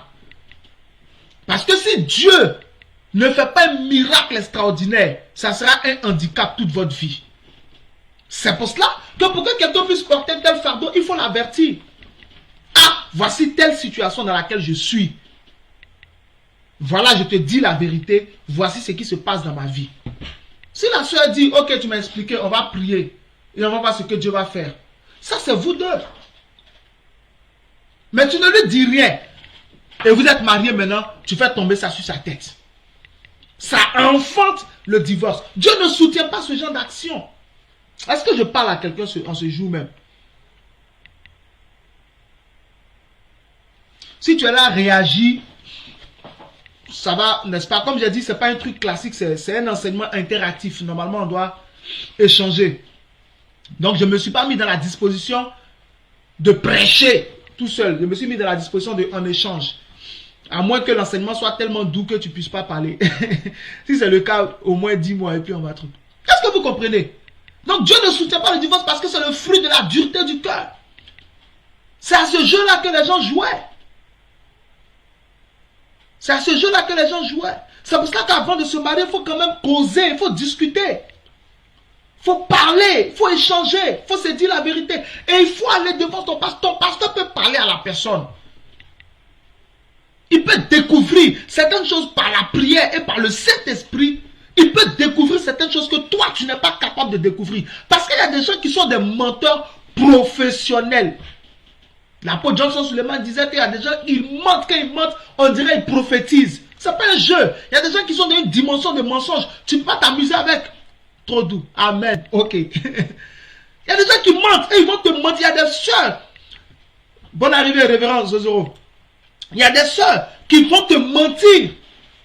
Parce que si Dieu ne fait pas un miracle extraordinaire, ça sera un handicap toute votre vie. C'est pour cela que pour que quelqu'un puisse porter tel fardeau, il faut l'avertir. Ah, voici telle situation dans laquelle je suis. Voilà, je te dis la vérité. Voici ce qui se passe dans ma vie. Si la soeur dit, ok, tu m'as expliqué, on va prier. Et on va voir ce que Dieu va faire. Ça, c'est vous deux. Mais tu ne lui dis rien. Et vous êtes mariés maintenant, tu fais tomber ça sur sa tête. Ça enfante le divorce. Dieu ne soutient pas ce genre d'action. Est-ce que je parle à quelqu'un en ce jour même? Si tu es là, réagis. Ça va, n'est-ce pas? Comme j'ai dit, ce n'est pas un truc classique, c'est un enseignement interactif. Normalement, on doit échanger. Donc, je ne me suis pas mis dans la disposition de prêcher tout seul. Je me suis mis dans la disposition d'un échange. À moins que l'enseignement soit tellement doux que tu ne puisses pas parler. Si c'est le cas, au moins 10 mois et puis on va trouver. Est-ce que vous comprenez? Donc, Dieu ne soutient pas le divorce parce que c'est le fruit de la dureté du cœur. C'est à ce jeu-là que les gens jouaient. C'est à ce jeu-là que les gens jouaient. C'est pour cela qu'avant de se marier, il faut quand même causer, il faut discuter. Il faut parler, il faut échanger, il faut se dire la vérité. Et il faut aller devant ton pasteur. Ton pasteur peut parler à la personne. Il peut découvrir certaines choses par la prière et par le Saint-Esprit. Il peut découvrir certaines choses que toi, tu n'es pas capable de découvrir. Parce qu'il y a des gens qui sont des menteurs professionnels. L'apôtre Johnson Suleiman disait qu'il y a des gens qui mentent, quand ils mentent, on dirait qu'ils prophétisent. Ce n'est pas un jeu. Il y a des gens qui sont dans une dimension de mensonge. Tu ne peux pas t'amuser avec. Trop doux. Amen. Ok. Il y a des gens qui mentent et ils vont te mentir. Il y a des sœurs. Bonne arrivée, révérend Zozoro. Il y a des sœurs qui vont te mentir.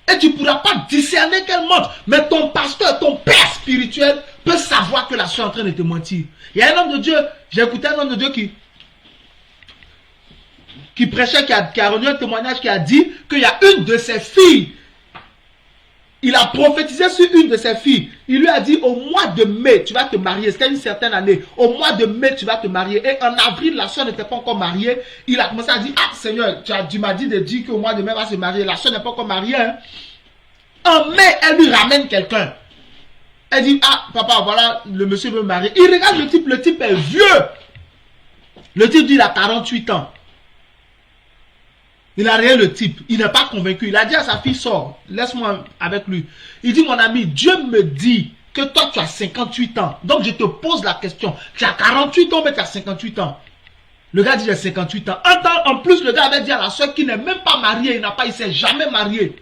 Et tu ne pourras pas discerner qu'elles mentent. Mais ton pasteur, ton père spirituel peut savoir que la sœur est en train de te mentir. Il y a un homme de Dieu. J'ai écouté un homme de Dieu qui prêchait, qui a rendu un témoignage, qui a dit qu'il y a une de ses filles. Il a prophétisé sur une de ses filles. Il lui a dit, au mois de mai, tu vas te marier. C'était une certaine année. Au mois de mai, tu vas te marier. Et en avril, la soeur n'était pas encore mariée. Il a commencé à dire, ah Seigneur, tu m'as dit de dire qu'au mois de mai, elle va se marier. La soeur n'est pas encore mariée. Hein. En mai, elle lui ramène quelqu'un. Elle dit, ah papa, voilà, le monsieur veut me marier. Il regarde le type est vieux. Le type dit, il a 48 ans. Il n'a rien le type, il n'est pas convaincu. Il a dit à sa fille, sors, laisse-moi avec lui. Il dit, mon ami, Dieu me dit que toi tu as 58 ans. Donc je te pose la question, tu as 48 ans mais tu as 58 ans. Le gars dit, j'ai 58 ans. En plus, le gars avait dit à la soeur qu'il n'est même pas marié, il ne s'est jamais marié.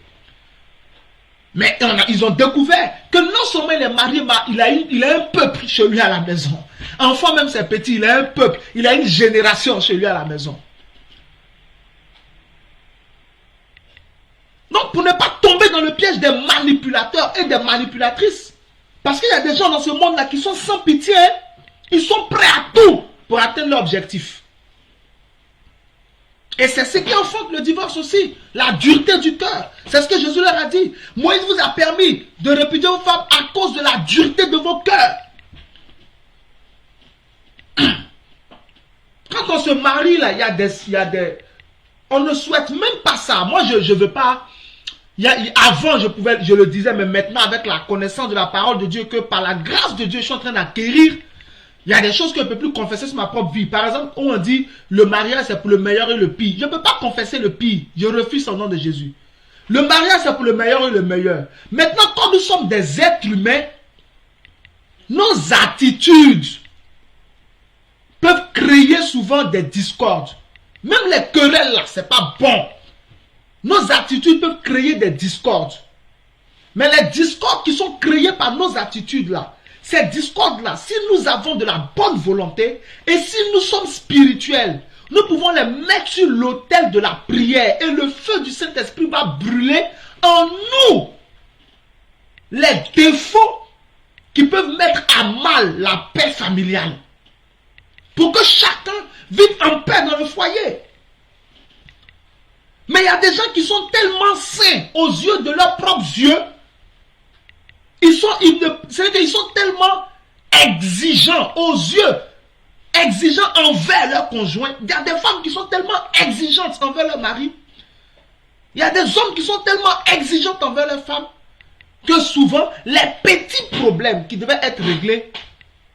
Mais ils ont découvert que non seulement il est marié, mais il a un peuple chez lui à la maison. Enfant même c'est petit, il a un peuple, il a une génération chez lui à la maison. Donc, pour ne pas tomber dans le piège des manipulateurs et des manipulatrices. Parce qu'il y a des gens dans ce monde-là qui sont sans pitié. Hein? Ils sont prêts à tout pour atteindre leur objectif. Et c'est ce qui enfante le divorce aussi. La dureté du cœur. C'est ce que Jésus leur a dit. Moïse vous a permis de répudier vos femmes à cause de la dureté de vos cœurs. Quand on se marie, là, il y a des... On ne souhaite même pas ça. Moi, je ne veux pas... Avant, je le disais, mais maintenant, avec la connaissance de la parole de Dieu, que par la grâce de Dieu, je suis en train d'acquérir, il y a des choses que je ne peux plus confesser sur ma propre vie. Par exemple, on dit, le mariage, c'est pour le meilleur et le pire. Je ne peux pas confesser le pire. Je refuse au nom de Jésus. Le mariage, c'est pour le meilleur et le meilleur. Maintenant, quand nous sommes des êtres humains, nos attitudes peuvent créer souvent des discordes. Même les querelles, là, c'est pas bon. Nos attitudes peuvent créer des discordes. Mais les discordes qui sont créés par nos attitudes là, ces discordes là, si nous avons de la bonne volonté et si nous sommes spirituels, nous pouvons les mettre sur l'autel de la prière et le feu du Saint-Esprit va brûler en nous les défauts qui peuvent mettre à mal la paix familiale. Pour que chacun vive en paix dans le foyer. Mais il y a des gens qui sont tellement saints aux yeux de leurs propres yeux. Ils sont tellement exigeants aux yeux, exigeants envers leur conjoint. Il y a des femmes qui sont tellement exigeantes envers leur mari. Il y a des hommes qui sont tellement exigeants envers leurs femmes que souvent les petits problèmes qui devaient être réglés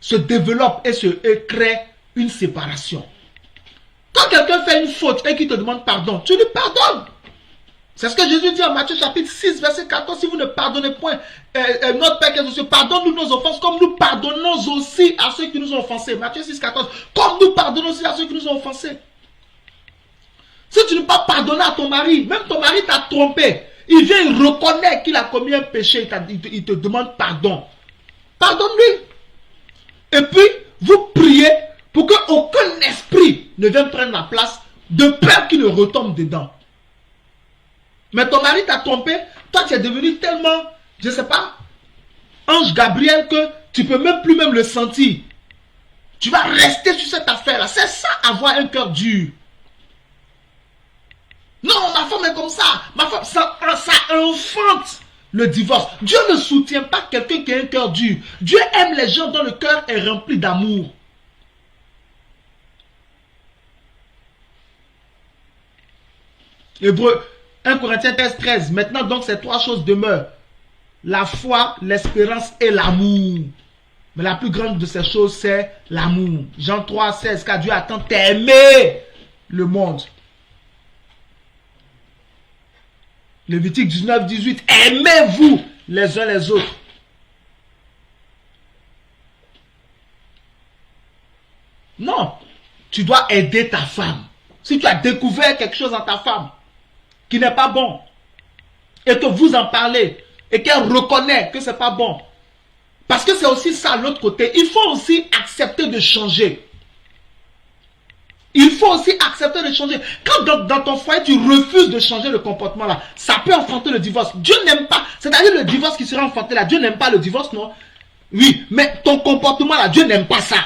se développent et créent une séparation. Quand quelqu'un fait une faute et qu'il te demande pardon, tu lui pardonnes. C'est ce que Jésus dit en Matthieu chapitre 6, verset 14. Si vous ne pardonnez point, notre Père qui est aux cieux, pardonne-nous nos offenses comme nous pardonnons aussi à ceux qui nous ont offensés. Matthieu 6, 14. Comme nous pardonnons aussi à ceux qui nous ont offensés. Si tu ne peux pas pardonner à ton mari, même ton mari t'a trompé, il vient, il reconnaît qu'il a commis un péché, il te demande pardon. Pardonne-lui. Et puis, vous priez pour qu'aucun esprit ne vienne prendre la place de peur qu'il ne retombe dedans. Mais ton mari t'a trompé, toi tu es devenu tellement, je ne sais pas, ange Gabriel que tu ne peux même plus le sentir. Tu vas rester sur cette affaire-là. C'est ça, avoir un cœur dur. Non, ma femme est comme ça. Ma femme, ça enfante le divorce. Dieu ne soutient pas quelqu'un qui a un cœur dur. Dieu aime les gens dont le cœur est rempli d'amour. Hébreu 1 Corinthiens 13. Maintenant donc ces trois choses demeurent. La foi, l'espérance et l'amour. Mais la plus grande de ces choses c'est l'amour. Jean 3, 16. Car Dieu a tant aimé le monde. Lévitique 19, 18. Aimez-vous les uns les autres. Non. Tu dois aider ta femme. Si tu as découvert quelque chose en ta femme qui n'est pas bon, et que vous en parlez, et qu'elle reconnaît que c'est pas bon, parce que c'est aussi ça l'autre côté, il faut aussi accepter de changer. Il faut aussi accepter de changer. Quand dans ton foyer, tu refuses de changer le comportement là, ça peut enfanter le divorce. Dieu n'aime pas, c'est-à-dire le divorce qui sera enfanté là, Dieu n'aime pas le divorce, non? Oui, mais ton comportement là, Dieu n'aime pas ça.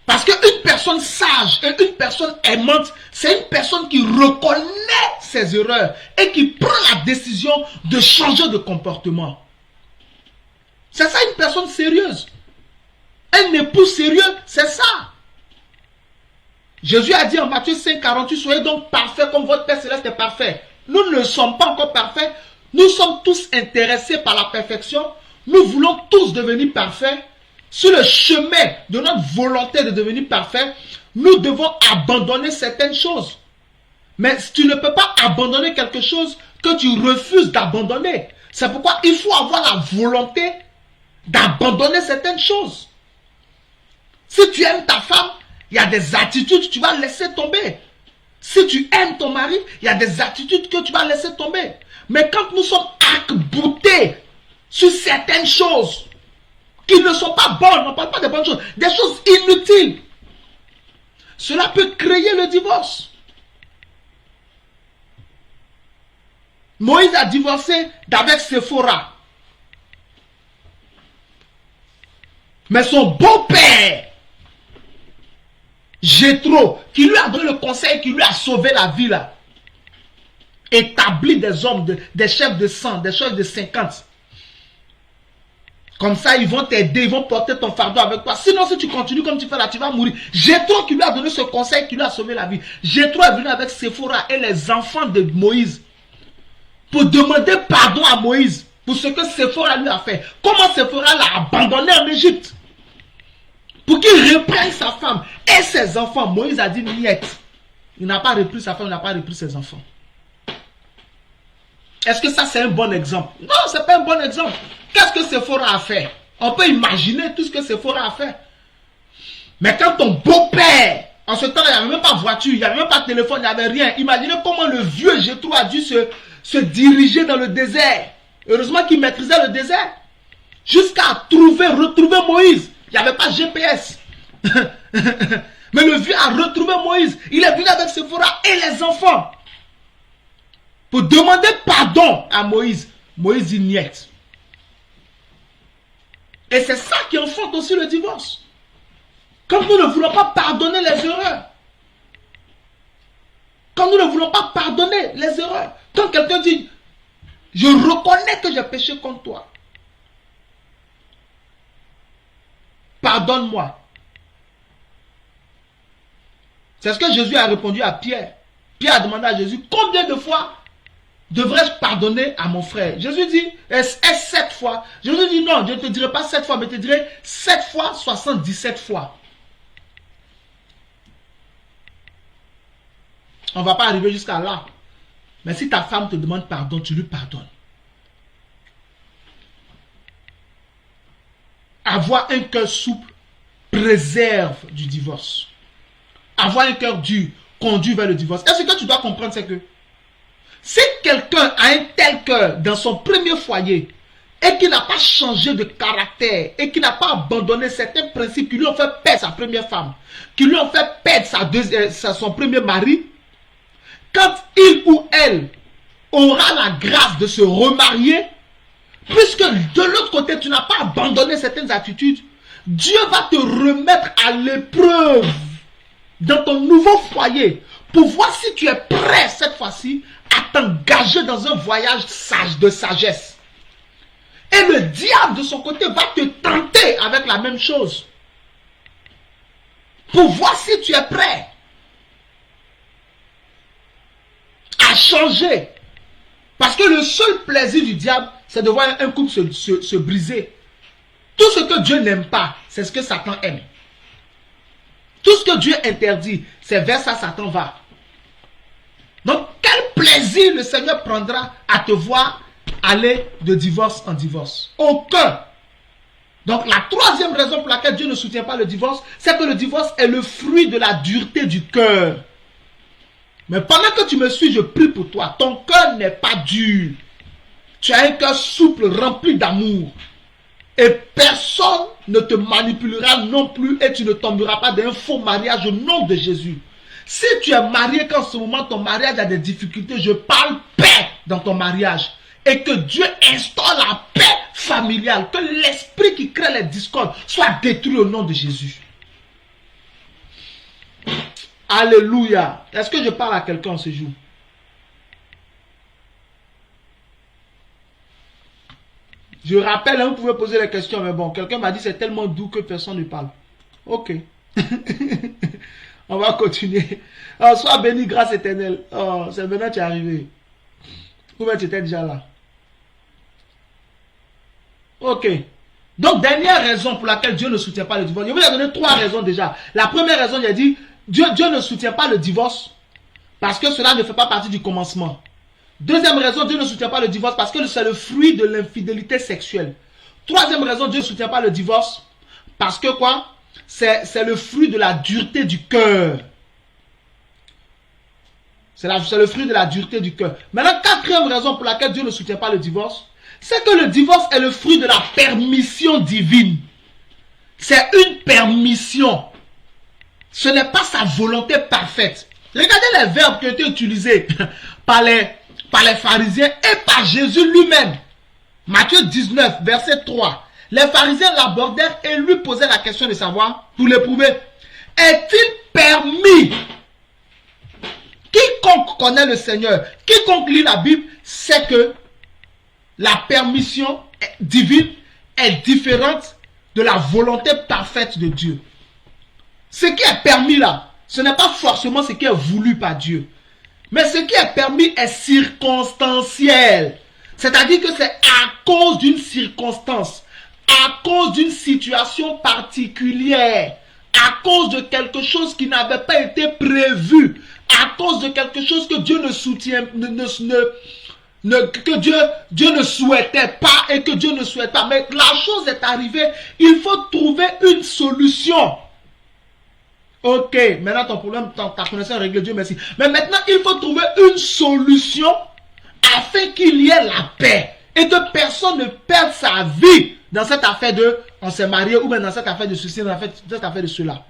Parce qu'une personne sage et une personne aimante, c'est une personne qui reconnaît ses erreurs et qui prend la décision de changer de comportement. C'est ça une personne sérieuse. Un époux sérieux, c'est ça. Jésus a dit en Matthieu 5, 48, soyez donc parfaits comme votre Père Céleste est parfait. Nous ne sommes pas encore parfaits. Nous sommes tous intéressés par la perfection. Nous voulons tous devenir parfaits. Sur le chemin de notre volonté de devenir parfait, nous devons abandonner certaines choses. Mais tu ne peux pas abandonner quelque chose que tu refuses d'abandonner. C'est pourquoi il faut avoir la volonté d'abandonner certaines choses. Si tu aimes ta femme, il y a des attitudes que tu vas laisser tomber. Si tu aimes ton mari, il y a des attitudes que tu vas laisser tomber. Mais quand nous sommes arc-boutés sur certaines choses qui ne sont pas bonnes, on ne parle pas des bonnes choses, des choses inutiles, cela peut créer le divorce. Moïse a divorcé d'avec Séphora. Mais son beau-père, Jéthro, qui lui a donné le conseil, qui lui a sauvé la vie là, établit des hommes, des chefs de 100, des chefs de 50. Comme ça, ils vont t'aider, ils vont porter ton fardeau avec toi. Sinon, si tu continues comme tu fais là, tu vas mourir. Jéthro qui lui a donné ce conseil, qui lui a sauvé la vie. Jéthro est venu avec Séphora et les enfants de Moïse pour demander pardon à Moïse pour ce que Séphora lui a fait. Comment Séphora l'a abandonné en Égypte pour qu'il reprenne sa femme et ses enfants. Moïse a dit niet. Il n'a pas repris sa femme, il n'a pas repris ses enfants. Est-ce que ça c'est un bon exemple? Non, ce n'est pas un bon exemple. Qu'est-ce que Séphora a fait? On peut imaginer tout ce que Séphora a fait. Mais quand ton beau-père, en ce temps, il n'y avait même pas de voiture, il n'y avait même pas de téléphone, il n'y avait rien. Imaginez comment le vieux Jéthro a dû se diriger dans le désert. Heureusement qu'il maîtrisait le désert. Jusqu'à retrouver Moïse. Il n'y avait pas GPS. Mais le vieux a retrouvé Moïse. Il est venu avec Séphora et les enfants pour demander pardon à Moïse. Moïse dit niet. Et c'est ça qui enfante aussi le divorce. Comme nous ne voulons pas pardonner les erreurs. Quand nous ne voulons pas pardonner les erreurs. Quand quelqu'un dit, je reconnais que j'ai péché contre toi. Pardonne-moi. C'est ce que Jésus a répondu à Pierre. Pierre a demandé à Jésus, combien de fois devrais-je pardonner à mon frère? Jésus dit, est-ce 7 fois? Jésus dit, non, je ne te dirai pas 7 fois, mais je te dirai 7 fois 77 fois. On ne va pas arriver jusqu'à là. Mais si ta femme te demande pardon, tu lui pardonnes. Avoir un cœur souple préserve du divorce. Avoir un cœur dur conduit vers le divorce. Et ce que tu dois comprendre, c'est que si quelqu'un a un tel cœur dans son premier foyer et qui n'a pas changé de caractère et qui n'a pas abandonné certains principes qui lui ont fait perdre sa première femme, qui lui ont fait perdre son premier mari, quand il ou elle aura la grâce de se remarier, puisque de l'autre côté, tu n'as pas abandonné certaines attitudes, Dieu va te remettre à l'épreuve dans ton nouveau foyer pour voir si tu es prêt cette fois-ci à t'engager dans un voyage de sagesse. Et le diable de son côté va te tenter avec la même chose pour voir si tu es prêt à changer. Parce que le seul plaisir du diable, c'est de voir un couple se briser. Tout ce que Dieu n'aime pas, c'est ce que Satan aime. Tout ce que Dieu interdit, c'est vers ça Satan va. Donc, quel plaisir le Seigneur prendra à te voir aller de divorce en divorce? Aucun. Donc, la troisième raison pour laquelle Dieu ne soutient pas le divorce, c'est que le divorce est le fruit de la dureté du cœur. Mais pendant que tu me suis, je prie pour toi. Ton cœur n'est pas dur. Tu as un cœur souple, rempli d'amour. Et personne ne te manipulera non plus et tu ne tomberas pas d'un faux mariage au nom de Jésus. Si tu es marié, qu'en ce moment ton mariage a des difficultés, je parle paix dans ton mariage. Et que Dieu instaure la paix familiale. Que l'esprit qui crée les discordes soit détruit au nom de Jésus. Alléluia. Est-ce que je parle à quelqu'un ce jour? Je rappelle, vous pouvez poser les questions, mais bon, quelqu'un m'a dit c'est tellement doux que personne ne parle. Ok. On va continuer. Oh, sois béni, grâce éternelle. Oh, c'est maintenant que tu es arrivé. Ou bien tu étais déjà là. Ok. Donc, dernière raison pour laquelle Dieu ne soutient pas le divorce. Je vais vous donner 3 raisons déjà. La première raison, il a dit, Dieu ne soutient pas le divorce parce que cela ne fait pas partie du commencement. Deuxième raison, Dieu ne soutient pas le divorce parce que c'est le fruit de l'infidélité sexuelle. Troisième raison, Dieu ne soutient pas le divorce parce que quoi? C'est le fruit de la dureté du cœur. C'est le fruit de la dureté du cœur. Maintenant, quatrième raison pour laquelle Dieu ne soutient pas le divorce, c'est que le divorce est le fruit de la permission divine. C'est une permission. Ce n'est pas sa volonté parfaite. Regardez les verbes qui ont été utilisés par les pharisiens et par Jésus lui-même. Matthieu 19, verset 3. Les pharisiens l'abordèrent et lui posaient la question de savoir, pour l'éprouver, est-il permis? Quiconque connaît le Seigneur, quiconque lit la Bible, sait que la permission divine est différente de la volonté parfaite de Dieu. Ce qui est permis là, ce n'est pas forcément ce qui est voulu par Dieu. Mais ce qui est permis est circonstanciel. C'est-à-dire que c'est à cause d'une circonstance, à cause d'une situation particulière, à cause de quelque chose qui n'avait pas été prévu, à cause de quelque chose que Dieu ne soutient, que Dieu ne souhaitait pas et que Dieu ne souhaite pas. Mais la chose est arrivée, il faut trouver une solution. Ok, maintenant ton problème, ta connaissance est réglée, Dieu merci. Mais maintenant, il faut trouver une solution afin qu'il y ait la paix. Et que personne ne perde sa vie dans cette affaire de on s'est marié ou bien dans cette affaire de ceci, dans cette affaire de cela.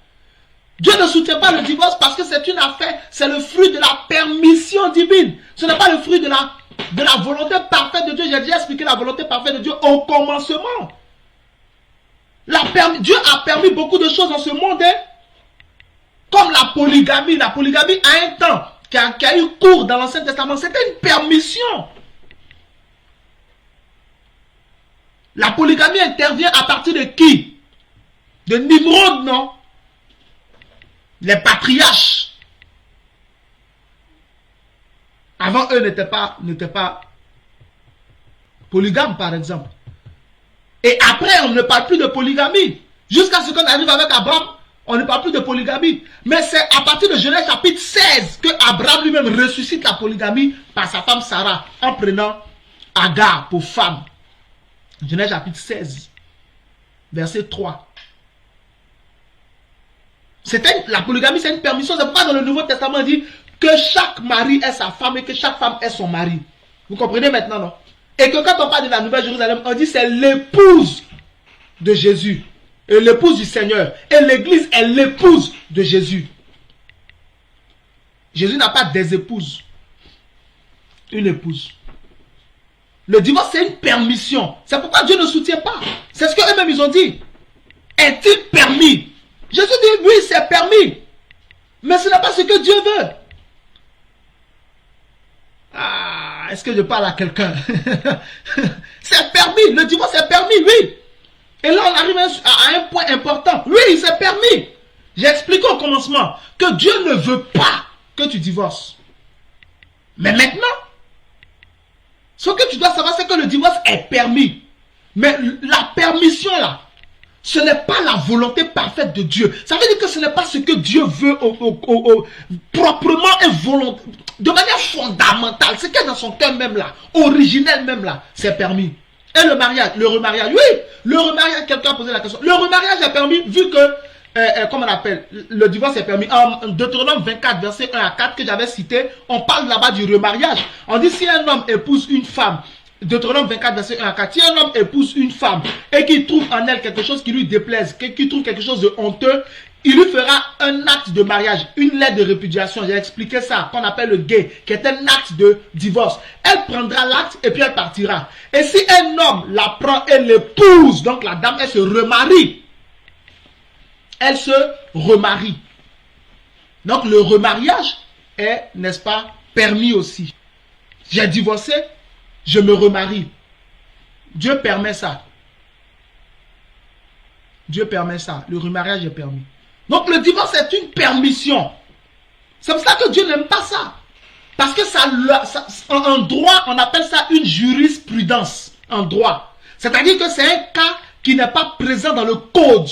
Dieu ne soutient pas le divorce parce que c'est une affaire, c'est le fruit de la permission divine. Ce n'est pas le fruit de la volonté parfaite de Dieu. J'ai déjà expliqué la volonté parfaite de Dieu au commencement. Dieu a permis beaucoup de choses dans ce monde, hein? Comme la polygamie. La polygamie a un temps qui a eu cours dans l'Ancien Testament. C'était une permission. La polygamie intervient à partir de qui? De Nimrod, non? Les patriarches. Avant eux n'étaient pas polygames, par exemple. Et après, on ne parle plus de polygamie. Jusqu'à ce qu'on arrive avec Abraham, on ne parle plus de polygamie. Mais c'est à partir de Genèse chapitre 16 que Abraham lui-même ressuscite la polygamie par sa femme Sarah en prenant Agar pour femme. Genèse chapitre 16, verset 3. La polygamie, c'est une permission. C'est pourquoi dans le Nouveau Testament, on dit que chaque mari est sa femme et que chaque femme est son mari. Vous comprenez maintenant, non? Et que quand on parle de la Nouvelle Jérusalem, on dit c'est l'épouse de Jésus. Et l'épouse du Seigneur. Et l'église est l'épouse de Jésus. Jésus n'a pas des épouses. Une épouse. Le divorce, c'est une permission. C'est pourquoi Dieu ne soutient pas. C'est ce qu'eux-mêmes ils ont dit. Est-il permis? Jésus dit, oui, c'est permis. Mais ce n'est pas ce que Dieu veut. Ah, est-ce que je parle à quelqu'un? C'est permis. Le divorce est permis, oui. Et là, on arrive à un point important. Oui, c'est permis. J'ai expliqué au commencement que Dieu ne veut pas que tu divorces. Mais maintenant, ce que tu dois savoir, c'est que le divorce est permis. Mais la permission là, ce n'est pas la volonté parfaite de Dieu. Ça veut dire que ce n'est pas ce que Dieu veut proprement et volontairement, de manière fondamentale. Ce qu'il y a dans son cœur même là, originel même là, c'est permis. Et le mariage, le remariage, oui, le remariage, quelqu'un a posé la question. Le remariage est permis vu que, comment on appelle, le divorce est permis. En Deutéronome 24, verset 1 à 4 que j'avais cité, on parle là-bas du remariage. On dit si un homme épouse une femme, Deutéronome 24, verset 1 à 4, si un homme épouse une femme et qu'il trouve en elle quelque chose qui lui déplaise, qu'il trouve quelque chose de honteux, il lui fera un acte de mariage, une lettre de répudiation. J'ai expliqué ça, qu'on appelle le guet, qui est un acte de divorce. Elle prendra l'acte et puis elle partira. Et si un homme la prend et l'épouse, donc la dame, elle se remarie. Elle se remarie. Donc le remariage est, n'est-ce pas, permis aussi. J'ai divorcé, je me remarie. Dieu permet ça. Dieu permet ça. Le remariage est permis. Donc le divorce est une permission. C'est pour ça que Dieu n'aime pas ça. Parce que en droit, on appelle ça une jurisprudence. En droit. C'est-à-dire que c'est un cas qui n'est pas présent dans le code.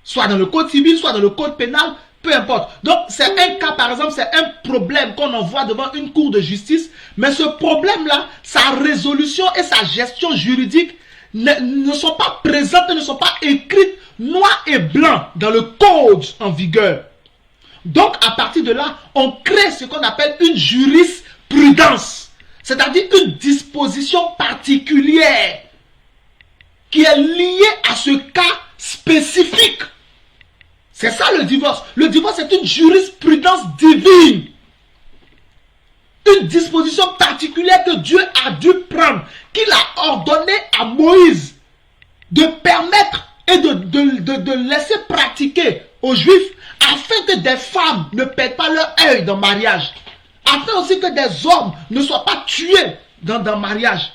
Soit dans le code civil, soit dans le code pénal, peu importe. Donc c'est un cas, par exemple, c'est un problème qu'on envoie devant une cour de justice. Mais ce problème-là, sa résolution et sa gestion juridique ne sont pas présentes, ne sont pas écrites noir et blanc dans le code en vigueur. Donc, à partir de là, on crée ce qu'on appelle une jurisprudence. C'est-à-dire une disposition particulière qui est liée à ce cas spécifique. C'est ça le divorce. Le divorce est une jurisprudence divine. Une disposition particulière que Dieu a dû prendre, qu'il a ordonné à Moïse de permettre et de laisser pratiquer aux Juifs afin que des femmes ne perdent pas leur œil dans le mariage. Afin aussi que des hommes ne soient pas tués dans le mariage.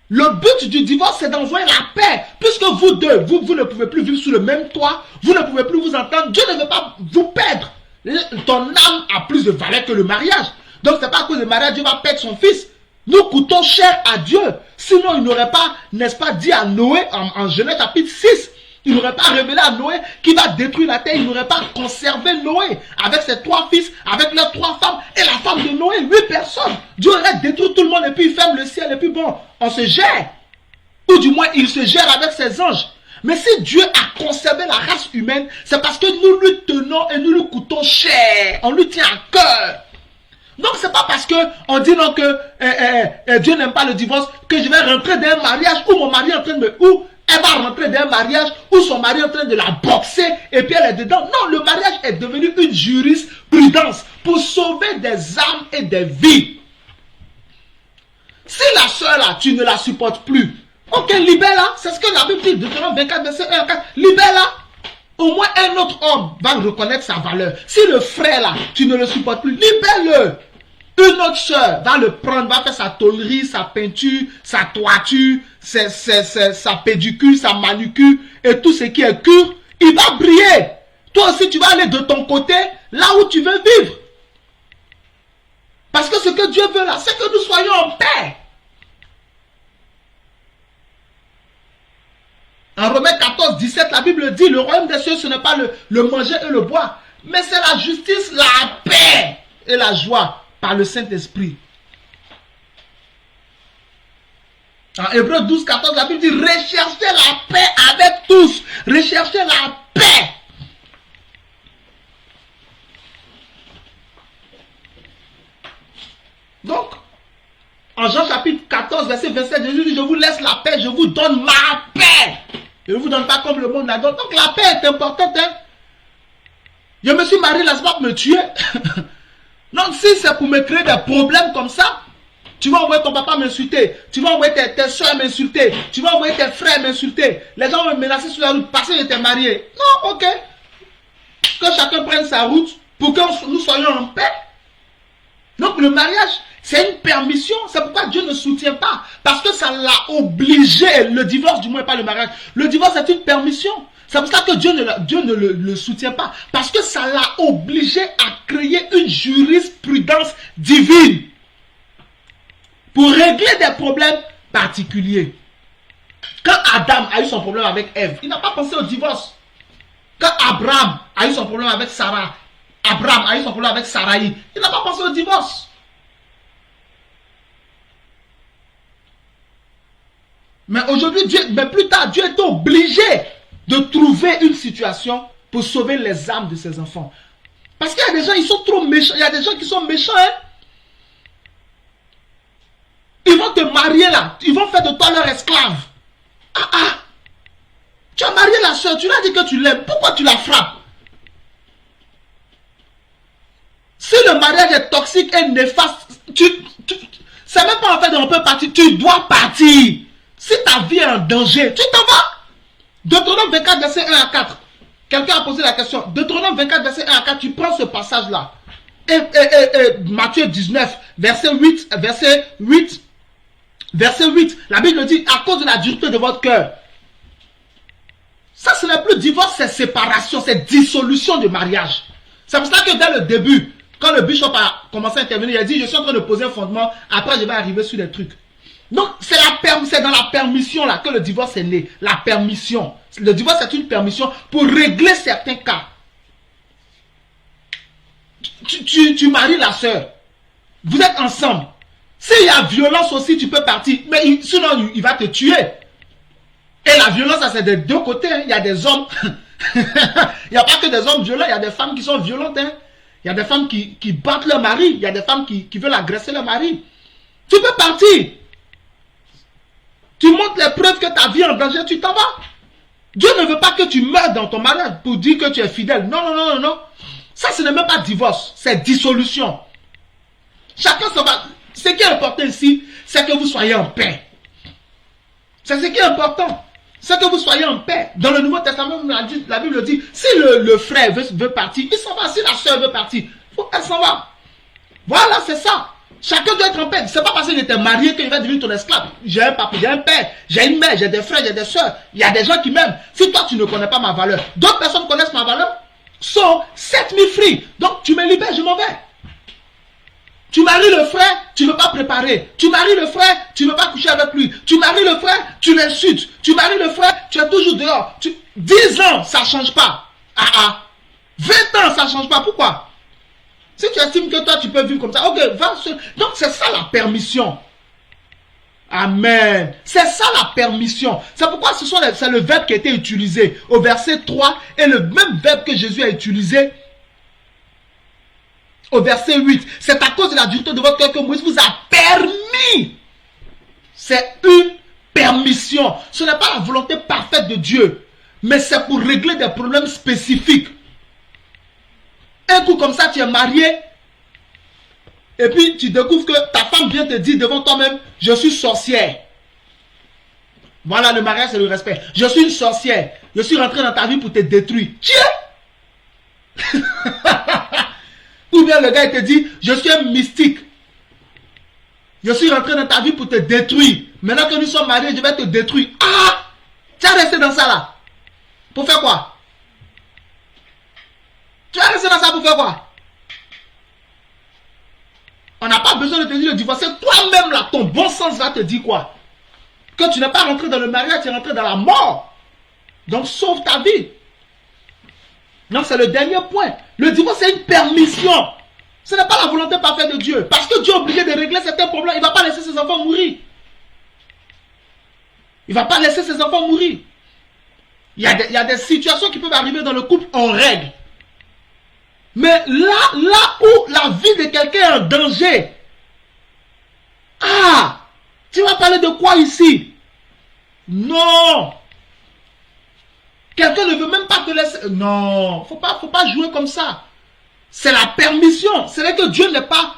Le but du divorce, c'est d'envoyer la paix. Puisque vous deux, vous ne pouvez plus vivre sous le même toit, vous ne pouvez plus vous entendre, Dieu ne veut pas vous perdre. Ton âme a plus de valeur que le mariage. Donc c'est pas à cause du mariage Dieu va perdre son fils. Nous coûtons cher à Dieu. Sinon il n'aurait pas, n'est-ce pas, dit à Noé en Genèse chapitre 6. Il n'aurait pas révélé à Noé qui va détruire la terre. Il n'aurait pas conservé Noé avec ses 3 fils, avec leurs 3 femmes et la femme de Noé, 8 personnes. Dieu aurait détruit tout le monde et puis il ferme le ciel et puis bon, on se gère. Ou du moins il se gère avec ses anges. Mais si Dieu a conservé la race humaine, c'est parce que nous lui tenons et nous lui coûtons cher. On lui tient à cœur. Donc c'est pas parce que on dit non que Dieu n'aime pas le divorce que je vais rentrer dans un mariage où mon mari est en train de Elle va rentrer dans un mariage où son mari est en train de la boxer et puis elle est dedans. Non, le mariage est devenu une jurisprudence pour sauver des âmes et des vies. Si la soeur là, tu ne la supportes plus, ok, libère-la. C'est ce que la Bible dit, Deutéronome 24, verset 1 à 4. Libère-la. Au moins un autre homme va reconnaître sa valeur. Si le frère là, tu ne le supportes plus, libère-le. Une autre soeur va le prendre, va faire sa tôlerie, sa peinture, sa toiture, sa pédicure, sa manucure et tout ce qui est cure. Il va briller. Toi aussi, tu vas aller de ton côté, là où tu veux vivre. Parce que ce que Dieu veut là, c'est que nous soyons en paix. En Romains 14, 17, la Bible dit, le royaume des cieux, ce n'est pas le manger et le boire, mais c'est la justice, la paix et la joie par le Saint-Esprit. En Hébreux 12, 14, la Bible dit, recherchez la paix avec tous. Recherchez la paix. Donc, en Jean chapitre 14, verset 27, Jésus dit, je vous laisse la paix, je vous donne ma paix. Je ne vous donne pas comme le monde la donne. Donc la paix est importante. Hein? Je me suis marié, là-bas pour me tuer. Non, si c'est pour me créer des problèmes comme ça, tu vas envoyer ton papa m'insulter, tu vas envoyer tes soeurs m'insulter, tu vas envoyer tes frères m'insulter. Les gens vont me menacer sur la route parce que j'étais marié. Non, ok. Que chacun prenne sa route pour que nous soyons en paix. Donc le mariage, c'est une permission. C'est pourquoi Dieu ne soutient pas. Parce que ça l'a obligé. Le divorce, du moins, pas le mariage. Le divorce, c'est une permission. C'est pour ça que Dieu ne le soutient pas. Parce que ça l'a obligé à créer une jurisprudence divine. Pour régler des problèmes particuliers. Quand Adam a eu son problème avec Ève, il n'a pas pensé au divorce. Quand Abraham a eu son problème avec Sarah, Abraham a eu son problème avec Sarai, il n'a pas pensé au divorce. Mais aujourd'hui, mais plus tard, Dieu est obligé de trouver une situation pour sauver les âmes de ses enfants. Parce qu'il y a des gens, ils sont trop méchants. Il y a des gens qui sont méchants. Hein? Ils vont te marier là. Ils vont faire de toi leur esclave. Tu as marié la soeur, tu lui as dit que tu l'aimes. Pourquoi tu la frappes? Si le mariage est toxique et néfaste, c'est même pas en fait on peut partir. Tu dois partir. Si ta vie est en danger, tu t'en vas. Deutéronome 24, verset 1 à 4. Quelqu'un a posé la question. Deutéronome 24, verset 1 à 4, tu prends ce passage-là. Et Matthieu 19, verset 8, la Bible dit, à cause de la dureté de votre cœur. Ça, ce n'est plus divorce, c'est séparation, c'est dissolution du mariage. C'est pour ça que dès le début, quand le bishop a commencé à intervenir, il a dit, je suis en train de poser un fondement, après je vais arriver sur des trucs. Donc, c'est dans la permission là que le divorce est né. La permission. Le divorce est une permission pour régler certains cas. Tu maries la soeur. Vous êtes ensemble. S'il y a violence aussi, tu peux partir. Mais sinon, il va te tuer. Et la violence, ça c'est des deux côtés. Hein. Il y a des hommes. Il n'y a pas que des hommes violents. Il y a des femmes qui sont violentes. Hein. Il y a des femmes qui battent leur mari. Il y a des femmes qui veulent agresser leur mari. Tu peux partir. Tu montres les preuves que ta vie est en danger, tu t'en vas. Dieu ne veut pas que tu meurs dans ton mariage pour dire que tu es fidèle. Non, non, non, non, non. Ça, ce n'est même pas divorce, c'est dissolution. Chacun se va. Ce qui est important ici, c'est que vous soyez en paix. C'est ce qui est important. C'est que vous soyez en paix. Dans le Nouveau Testament, la Bible dit, si le frère veut partir, il s'en va. Si la soeur veut partir, elle s'en va. Voilà, c'est ça. Chacun doit être en paix. C'est pas parce qu'il était marié qu'il va devenir ton esclave. J'ai un papa, j'ai un père, j'ai une mère, j'ai des frères, j'ai des soeurs. Il y a des gens qui m'aiment. Si toi, tu ne connais pas ma valeur, d'autres personnes connaissent ma valeur. So, set me free. Donc, tu me libères, je m'en vais. Tu maries le frère, tu ne veux pas préparer. Tu maries le frère, tu ne veux pas coucher avec lui. Tu maries le frère, tu l'insultes. Tu maries le frère, tu es toujours dehors. 10 ans, ça ne change pas. 20 ans, ça ne change pas. Pourquoi? Si tu estimes que toi, tu peux vivre comme ça, ok, va seul. Donc, c'est ça la permission. Amen. C'est ça la permission. C'est pourquoi c'est le verbe qui a été utilisé au verset 3 et le même verbe que Jésus a utilisé au verset 8. C'est à cause de la dureté de votre cœur que Moïse vous a permis. C'est une permission. Ce n'est pas la volonté parfaite de Dieu. Mais c'est pour régler des problèmes spécifiques. Un coup comme ça, tu es marié. Et puis tu découvres que ta femme vient te dire devant toi-même, je suis sorcière. Voilà, le mariage, c'est le respect. Je suis une sorcière. Je suis rentré dans ta vie pour te détruire. Tiens! Ou bien le gars, il te dit, je suis un mystique. Je suis rentré dans ta vie pour te détruire. Maintenant que nous sommes mariés, je vais te détruire. Ah! Tu vas rester dans ça là. Pour faire quoi? Tu vas rester dans ça pour faire quoi? On n'a pas besoin de te dire de divorcer. Toi-même là, ton bon sens va te dire quoi? Que tu n'es pas rentré dans le mariage, tu es rentré dans la mort. Donc sauve ta vie. Donc c'est le dernier point. Le divorce c'est une permission. Ce n'est pas la volonté parfaite de Dieu. Parce que Dieu est obligé de régler certains problèmes. Il ne va pas laisser ses enfants mourir. Il ne va pas laisser ses enfants mourir. Il y a des situations qui peuvent arriver dans le couple, on règle. Mais là où la vie de quelqu'un est en danger, ah, tu vas parler de quoi ici? Non. Quelqu'un ne veut même pas te laisser. Non, faut pas jouer comme ça. C'est la permission. C'est vrai que Dieu n'est pas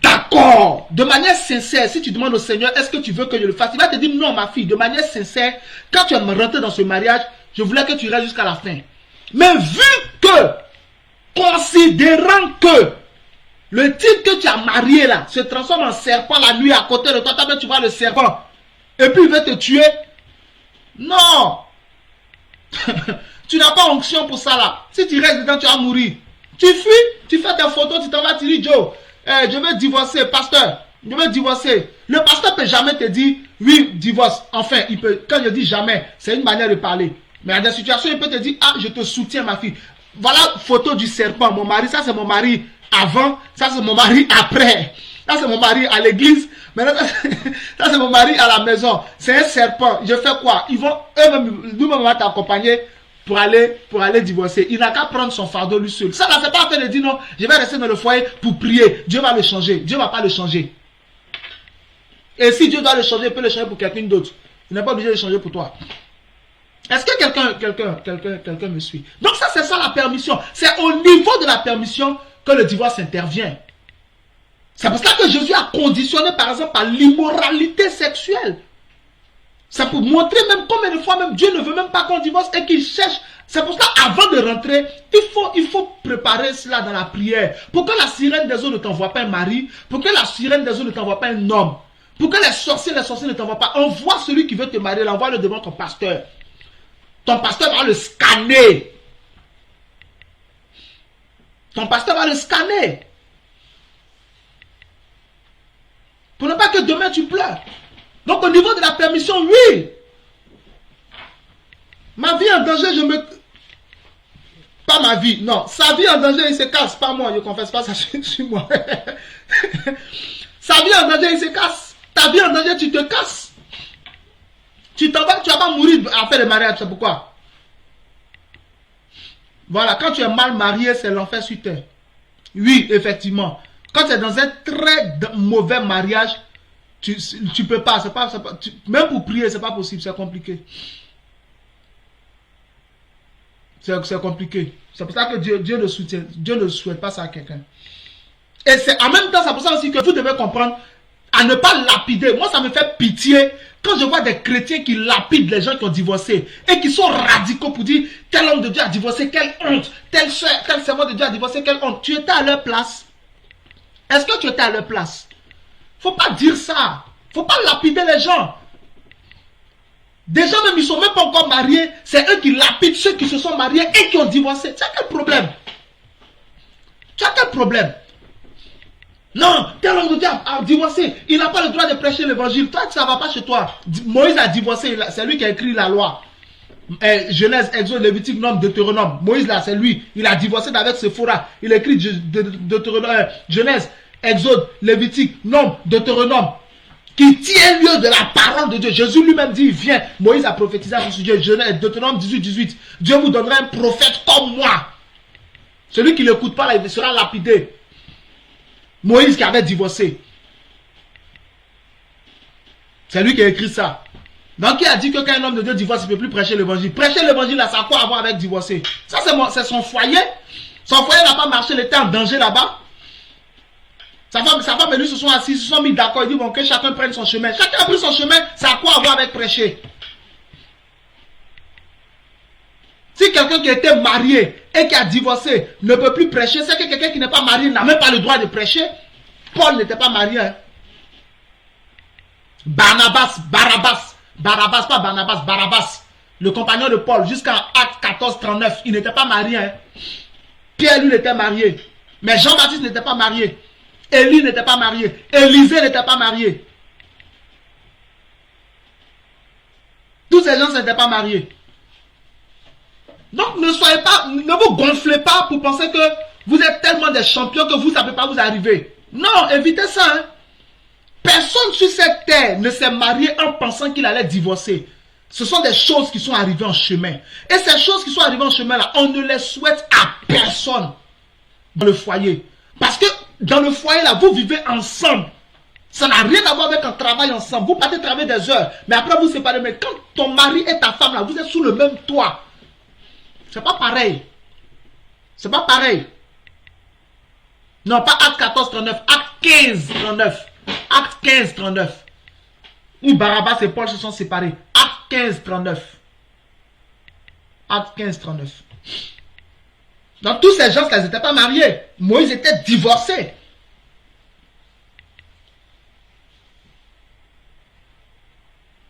d'accord. De manière sincère, si tu demandes au Seigneur, est-ce que tu veux que je le fasse? Il va te dire non, ma fille. De manière sincère, quand tu es rentré dans ce mariage, je voulais que tu restes jusqu'à la fin. Mais vu que, considérant que le type que tu as marié là se transforme en serpent la nuit à côté de toi, toi tu vois le serpent, et puis il veut te tuer. Non. Tu n'as pas onction pour ça là. Si tu restes dedans, tu vas mourir. Tu fuis, tu fais tes photos, tu t'en vas, tu dis Joe, je vais divorcer, pasteur. Je vais divorcer. Le pasteur ne peut jamais te dire oui, divorce. Enfin, il peut, quand je dis jamais, c'est une manière de parler. Mais dans des situations, il peut te dire ah, je te soutiens ma fille. Voilà photo du serpent. Mon mari, ça c'est mon mari avant, ça c'est mon mari après. Ça c'est mon mari à l'église. Maintenant, ça c'est mon mari à la maison. C'est un serpent. Je fais quoi? Ils vont, eux-mêmes, nous-mêmes, on va t'accompagner pour aller divorcer. Il n'a qu'à prendre son fardeau lui seul. Ça, là, c'est pas fait de dire non, je vais rester dans le foyer pour prier. Dieu va le changer. Dieu ne va pas le changer. Et si Dieu doit le changer, il peut le changer pour quelqu'un d'autre. Il n'est pas obligé de le changer pour toi. Est-ce que quelqu'un me suit? Donc ça, c'est ça la permission. C'est au niveau de la permission que le divorce intervient. C'est pour ça que Jésus a conditionné, par exemple, par l'immoralité sexuelle. C'est pour montrer même combien de fois même Dieu ne veut même pas qu'on divorce et qu'il cherche. C'est pour ça, avant de rentrer, il faut préparer cela dans la prière. Pour que la sirène des eaux ne t'envoie pas un mari, pour que la sirène des eaux ne t'envoie pas un homme, pour que les sorciers ne t'envoient pas. Envoie celui qui veut te marier, envoie-le devant ton pasteur. Ton pasteur va le scanner. Ton pasteur va le scanner. Pour ne pas que demain tu pleures. Donc au niveau de la permission, oui. Ma vie en danger, je me... Pas ma vie, non. Sa vie en danger, il se casse. Pas moi, je ne confesse pas ça sur moi. Sa vie en danger, il se casse. Ta vie en danger, tu te casses. Tu t'en vas, tu vas pas mourir après le mariage, c'est pourquoi? Voilà, quand tu es mal marié, c'est l'enfer sur terre. Oui, effectivement. Quand tu es dans un très mauvais mariage, tu peux pas, même pour prier, c'est pas possible, c'est compliqué. C'est compliqué. C'est pour ça que Dieu ne soutient, Dieu ne souhaite pas ça à quelqu'un. Et c'est en même temps, c'est pour ça aussi que vous devez comprendre à ne pas lapider. Moi, ça me fait pitié quand je vois des chrétiens qui lapident les gens qui ont divorcé et qui sont radicaux pour dire tel homme de Dieu a divorcé, quelle honte, tel servant de Dieu a divorcé, quelle honte. Tu étais à leur place. Est-ce que tu étais à leur place? Faut pas dire ça. Faut pas lapider les gens. Des gens même, ils sont même pas encore mariés. C'est eux qui lapident ceux qui se sont mariés et qui ont divorcé. Tu as quel problème? Tu as quel problème? Non, tel homme de Dieu a divorcé. Il n'a pas le droit de prêcher l'évangile. Toi, ça ne va pas chez toi. Moïse a divorcé. C'est lui qui a écrit la loi. Genèse, Exode, Lévitique, Nombre, Deutéronome. Moïse là, c'est lui. Il a divorcé avec Sephora. Il a écrit Genèse, Exode, Lévitique, Nombre, Deutéronome. Qui tient lieu de la parole de Dieu. Jésus lui-même dit, viens. Moïse a prophétisé à son sujet. Genèse, Deutéronome 18. Dieu vous donnera un prophète comme moi. Celui qui ne l'écoute pas là, il sera lapidé. Moïse qui avait divorcé. C'est lui qui a écrit ça. Donc, qui a dit que quand un homme de Dieu divorce, il ne peut plus prêcher l'évangile? Prêcher l'évangile, là, ça a quoi à voir avec divorcer? Ça, c'est son foyer. Son foyer n'a pas marché, il était en danger là-bas. Sa femme et lui se sont assis, se sont mis d'accord. Ils disent bon, que chacun prenne son chemin. Chacun a pris son chemin, ça a quoi à voir avec prêcher? Si quelqu'un qui était marié et qui a divorcé ne peut plus prêcher, c'est que quelqu'un qui n'est pas marié n'a même pas le droit de prêcher. Paul n'était pas marié. Hein. Barabbas, pas Barnabas, le compagnon de Paul, jusqu'en Acte 14, 39, il n'était pas marié. Hein. Pierre, lui, était marié. Mais Jean-Baptiste n'était pas marié. Élie n'était pas marié. Élisée n'était pas marié. Tous ces gens n'étaient pas mariés. Donc, ne vous gonflez pas pour penser que vous êtes tellement des champions que vous ne savez pas vous arriver. Non, évitez ça. Hein. Personne sur cette terre ne s'est marié en pensant qu'il allait divorcer. Ce sont des choses qui sont arrivées en chemin. Et ces choses qui sont arrivées en chemin là, on ne les souhaite à personne dans le foyer. Parce que dans le foyer là, vous vivez ensemble. Ça n'a rien à voir avec un travail ensemble. Vous partez travailler des heures, mais après vous séparez. Mais quand ton mari et ta femme là, vous êtes sous le même toit. C'est pas pareil. C'est pas pareil. Non, pas Acte 14, 39, Acte 15, 39. Acte 15, 39. Où Barabbas et Paul se sont séparés. Acte 15, 39. Acte 15, 39. Donc tous ces gens, ils n'étaient pas mariés. Moïse était divorcé.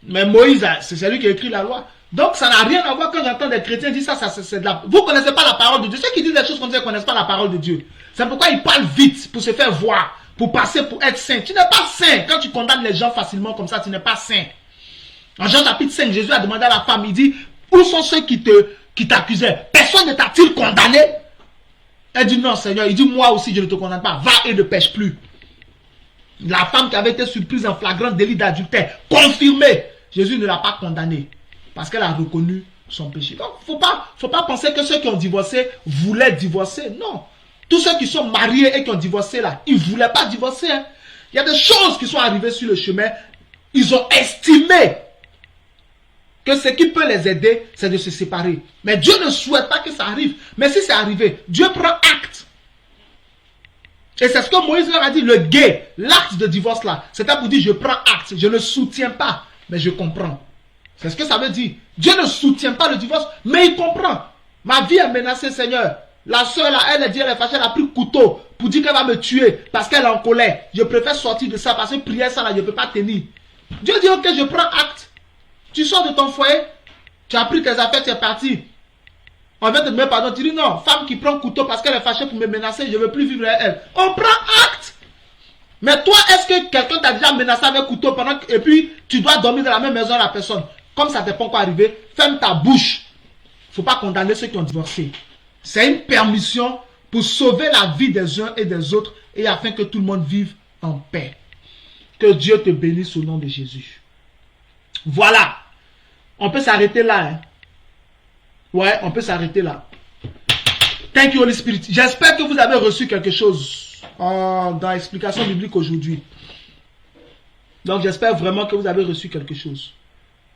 Mais Moïse, c'est lui qui a écrit la loi. Donc ça n'a rien à voir quand j'entends des chrétiens dire ça, c'est de la... Vous ne connaissez pas la parole de Dieu. Ceux qui disent des choses comme ça ne connaissent pas la parole de Dieu. C'est pourquoi ils parlent vite pour se faire voir, pour passer pour être saint. Tu n'es pas saint. Quand tu condamnes les gens facilement comme ça, tu n'es pas saint. En Jean chapitre 5, Jésus a demandé à la femme, il dit, où sont ceux qui t'accusaient? Personne ne t'a-t-il condamné? Elle dit non Seigneur. Il dit moi aussi je ne te condamne pas. Va et ne pêche plus. La femme qui avait été surprise en flagrant délit d'adultère, confirmée. Jésus ne l'a pas condamnée. Parce qu'elle a reconnu son péché. Donc, faut pas penser que ceux qui ont divorcé voulaient divorcer. Non. Tous ceux qui sont mariés et qui ont divorcé là, ils ne voulaient pas divorcer. Hein. Il y a des choses qui sont arrivées sur le chemin. Ils ont estimé que ce qui peut les aider, c'est de se séparer. Mais Dieu ne souhaite pas que ça arrive. Mais si c'est arrivé, Dieu prend acte. Et c'est ce que Moïse leur a dit, le guet, l'acte de divorce là, c'était pour dire je prends acte, je ne soutiens pas, mais je comprends. C'est ce que ça veut dire. Dieu ne soutient pas le divorce, mais il comprend. Ma vie est menacée, Seigneur. La soeur là, elle est dit, elle est fâchée, elle a pris le couteau pour dire qu'elle va me tuer parce qu'elle est en colère. Je préfère sortir de ça parce que prier ça là, je ne peux pas tenir. Dieu dit, ok, je prends acte. Tu sors de ton foyer, tu as pris tes affaires, tu es parti. On vient te demander pardon. Tu dis non, femme qui prend le couteau parce qu'elle est fâchée pour me menacer, je ne veux plus vivre avec elle. On prend acte. Mais toi, est-ce que quelqu'un t'a déjà menacé avec un couteau pendant que, et puis tu dois dormir dans la même maison à la personne? Comme ça t'est pas encore arrivé, ferme ta bouche. Il ne faut pas condamner ceux qui ont divorcé. C'est une permission pour sauver la vie des uns et des autres et afin que tout le monde vive en paix. Que Dieu te bénisse au nom de Jésus. Voilà. On peut s'arrêter là. Hein. Ouais, on peut s'arrêter là. Thank you, Holy Spirit. J'espère que vous avez reçu quelque chose dans l'explication biblique aujourd'hui. Donc, j'espère vraiment que vous avez reçu quelque chose.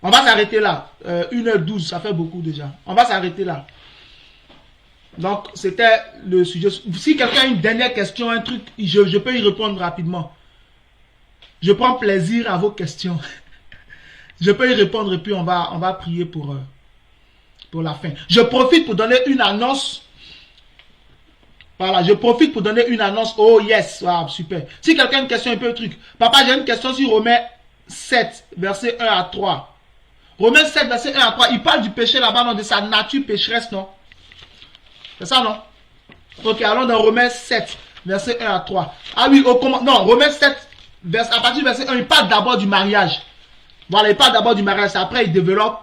On va s'arrêter là. 1h12, ça fait beaucoup déjà. On va s'arrêter là. Donc, c'était le sujet. Si quelqu'un a une dernière question, un truc, je peux y répondre rapidement. Je prends plaisir à vos questions. Je peux y répondre et puis on va prier pour la fin. Je profite pour donner une annonce. Voilà, je profite pour donner une annonce. Oh yes, wow, super. Si quelqu'un a une question, un peu de truc. Papa, j'ai une question sur Romains 7, verset 1 à 3. Romains 7, verset 1 à 3. Il parle du péché là-bas, non, de sa nature pécheresse, non? C'est ça, non? Ok, allons dans Romains 7, verset 1 à 3. Ah oui, non, Romains 7, à partir du verset 1, il parle d'abord du mariage. Voilà, il parle d'abord du mariage. Après, il développe,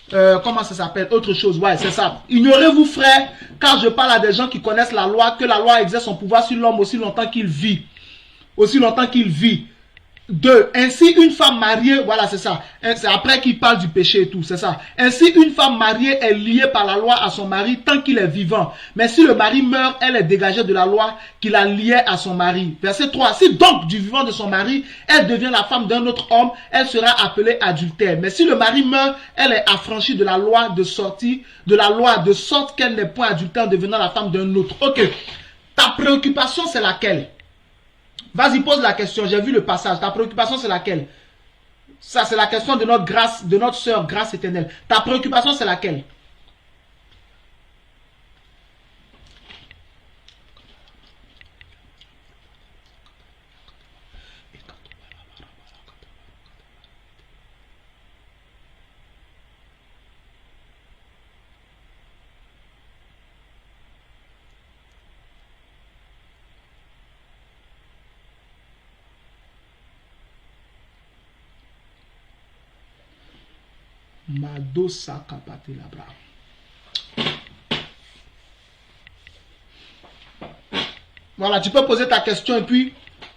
comment ça s'appelle? Autre chose, ouais, c'est ça. Ignorez-vous, frères, car je parle à des gens qui connaissent la loi, que la loi exerce son pouvoir sur l'homme aussi longtemps qu'il vit. Aussi longtemps qu'il vit. 2. Ainsi une femme mariée, voilà c'est ça, c'est après qu'il parle du péché et tout, c'est ça. Ainsi une femme mariée est liée par la loi à son mari tant qu'il est vivant. Mais si le mari meurt, elle est dégagée de la loi qui la liait à son mari. Verset 3. Si donc du vivant de son mari, elle devient la femme d'un autre homme, elle sera appelée adultère. Mais si le mari meurt, elle est affranchie de la loi de sorte qu'elle n'est point adultère en devenant la femme d'un autre. Ok. Ta préoccupation c'est laquelle? Vas-y, pose la question. J'ai vu le passage. Ta préoccupation, c'est laquelle? Ça, c'est la question de notre grâce, de notre sœur, grâce éternelle. Ta préoccupation, c'est laquelle? Madosa kapate labra. Voilà, tu peux poser ta question et puis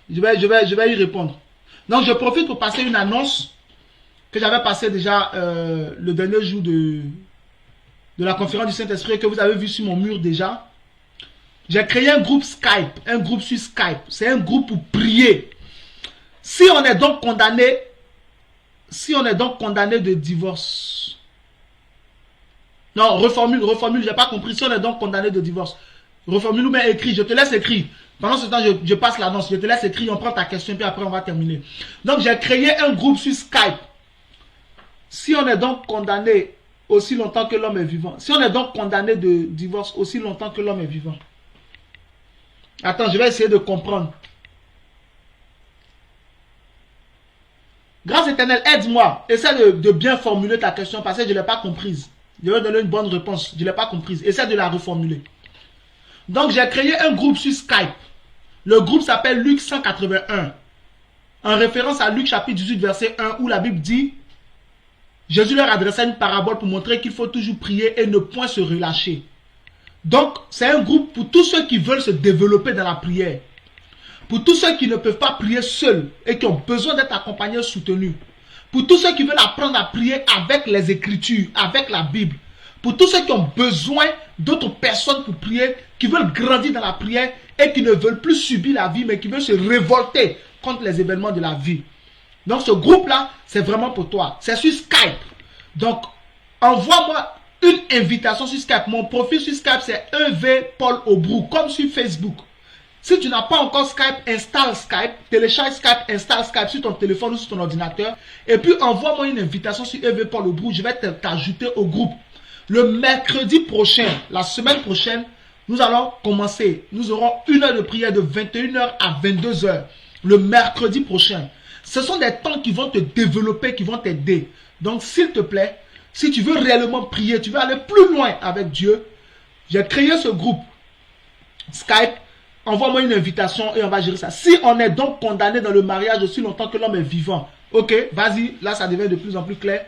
je vais y répondre. Donc, je profite pour passer une annonce que j'avais passée déjà le dernier jour de la conférence du Saint-Esprit que vous avez vu sur mon mur déjà. J'ai créé un groupe Skype, un groupe sur Skype. C'est un groupe pour prier. Si on est donc condamné de divorce. Non, reformule, j'ai pas compris. Si on est donc condamné de divorce. Reformule ou bien écrit, je te laisse écrire. Pendant ce temps, je passe l'annonce. Je te laisse écrire, on prend ta question, puis après on va terminer. Donc, j'ai créé un groupe sur Skype. Si on est donc condamné aussi longtemps que l'homme est vivant. Si on est donc condamné de divorce aussi longtemps que l'homme est vivant. Attends, je vais essayer de comprendre. Grâce éternelle, aide-moi. Essaie de bien formuler ta question parce que je ne l'ai pas comprise. Je vais donner une bonne réponse. Je ne l'ai pas comprise. Essaie de la reformuler. Donc, j'ai créé un groupe sur Skype. Le groupe s'appelle Luc 181. En référence à Luc chapitre 18, verset 1, où la Bible dit Jésus leur adressa une parabole pour montrer qu'il faut toujours prier et ne point se relâcher. Donc, c'est un groupe pour tous ceux qui veulent se développer dans la prière. Pour tous ceux qui ne peuvent pas prier seuls et qui ont besoin d'être accompagnés, soutenus. Pour tous ceux qui veulent apprendre à prier avec les Écritures, avec la Bible. Pour tous ceux qui ont besoin d'autres personnes pour prier, qui veulent grandir dans la prière et qui ne veulent plus subir la vie, mais qui veulent se révolter contre les événements de la vie. Donc ce groupe-là, c'est vraiment pour toi. C'est sur Skype. Donc, envoie-moi une invitation sur Skype. Mon profil sur Skype, c'est EV Paul Aubrou, comme sur Facebook. Si tu n'as pas encore Skype, installe Skype, télécharge Skype, installe Skype sur ton téléphone ou sur ton ordinateur. Et puis envoie-moi une invitation sur EV Paul Aubrou. Je vais t'ajouter au groupe. Le mercredi prochain, la semaine prochaine, nous allons commencer. Nous aurons une heure de prière de 21h à 22h. Le mercredi prochain. Ce sont des temps qui vont te développer, qui vont t'aider. Donc s'il te plaît, si tu veux réellement prier, tu veux aller plus loin avec Dieu, j'ai créé ce groupe Skype. Envoie-moi une invitation et on va gérer ça. Si on est donc condamné dans le mariage aussi longtemps que l'homme est vivant. Ok, vas-y, là ça devient de plus en plus clair.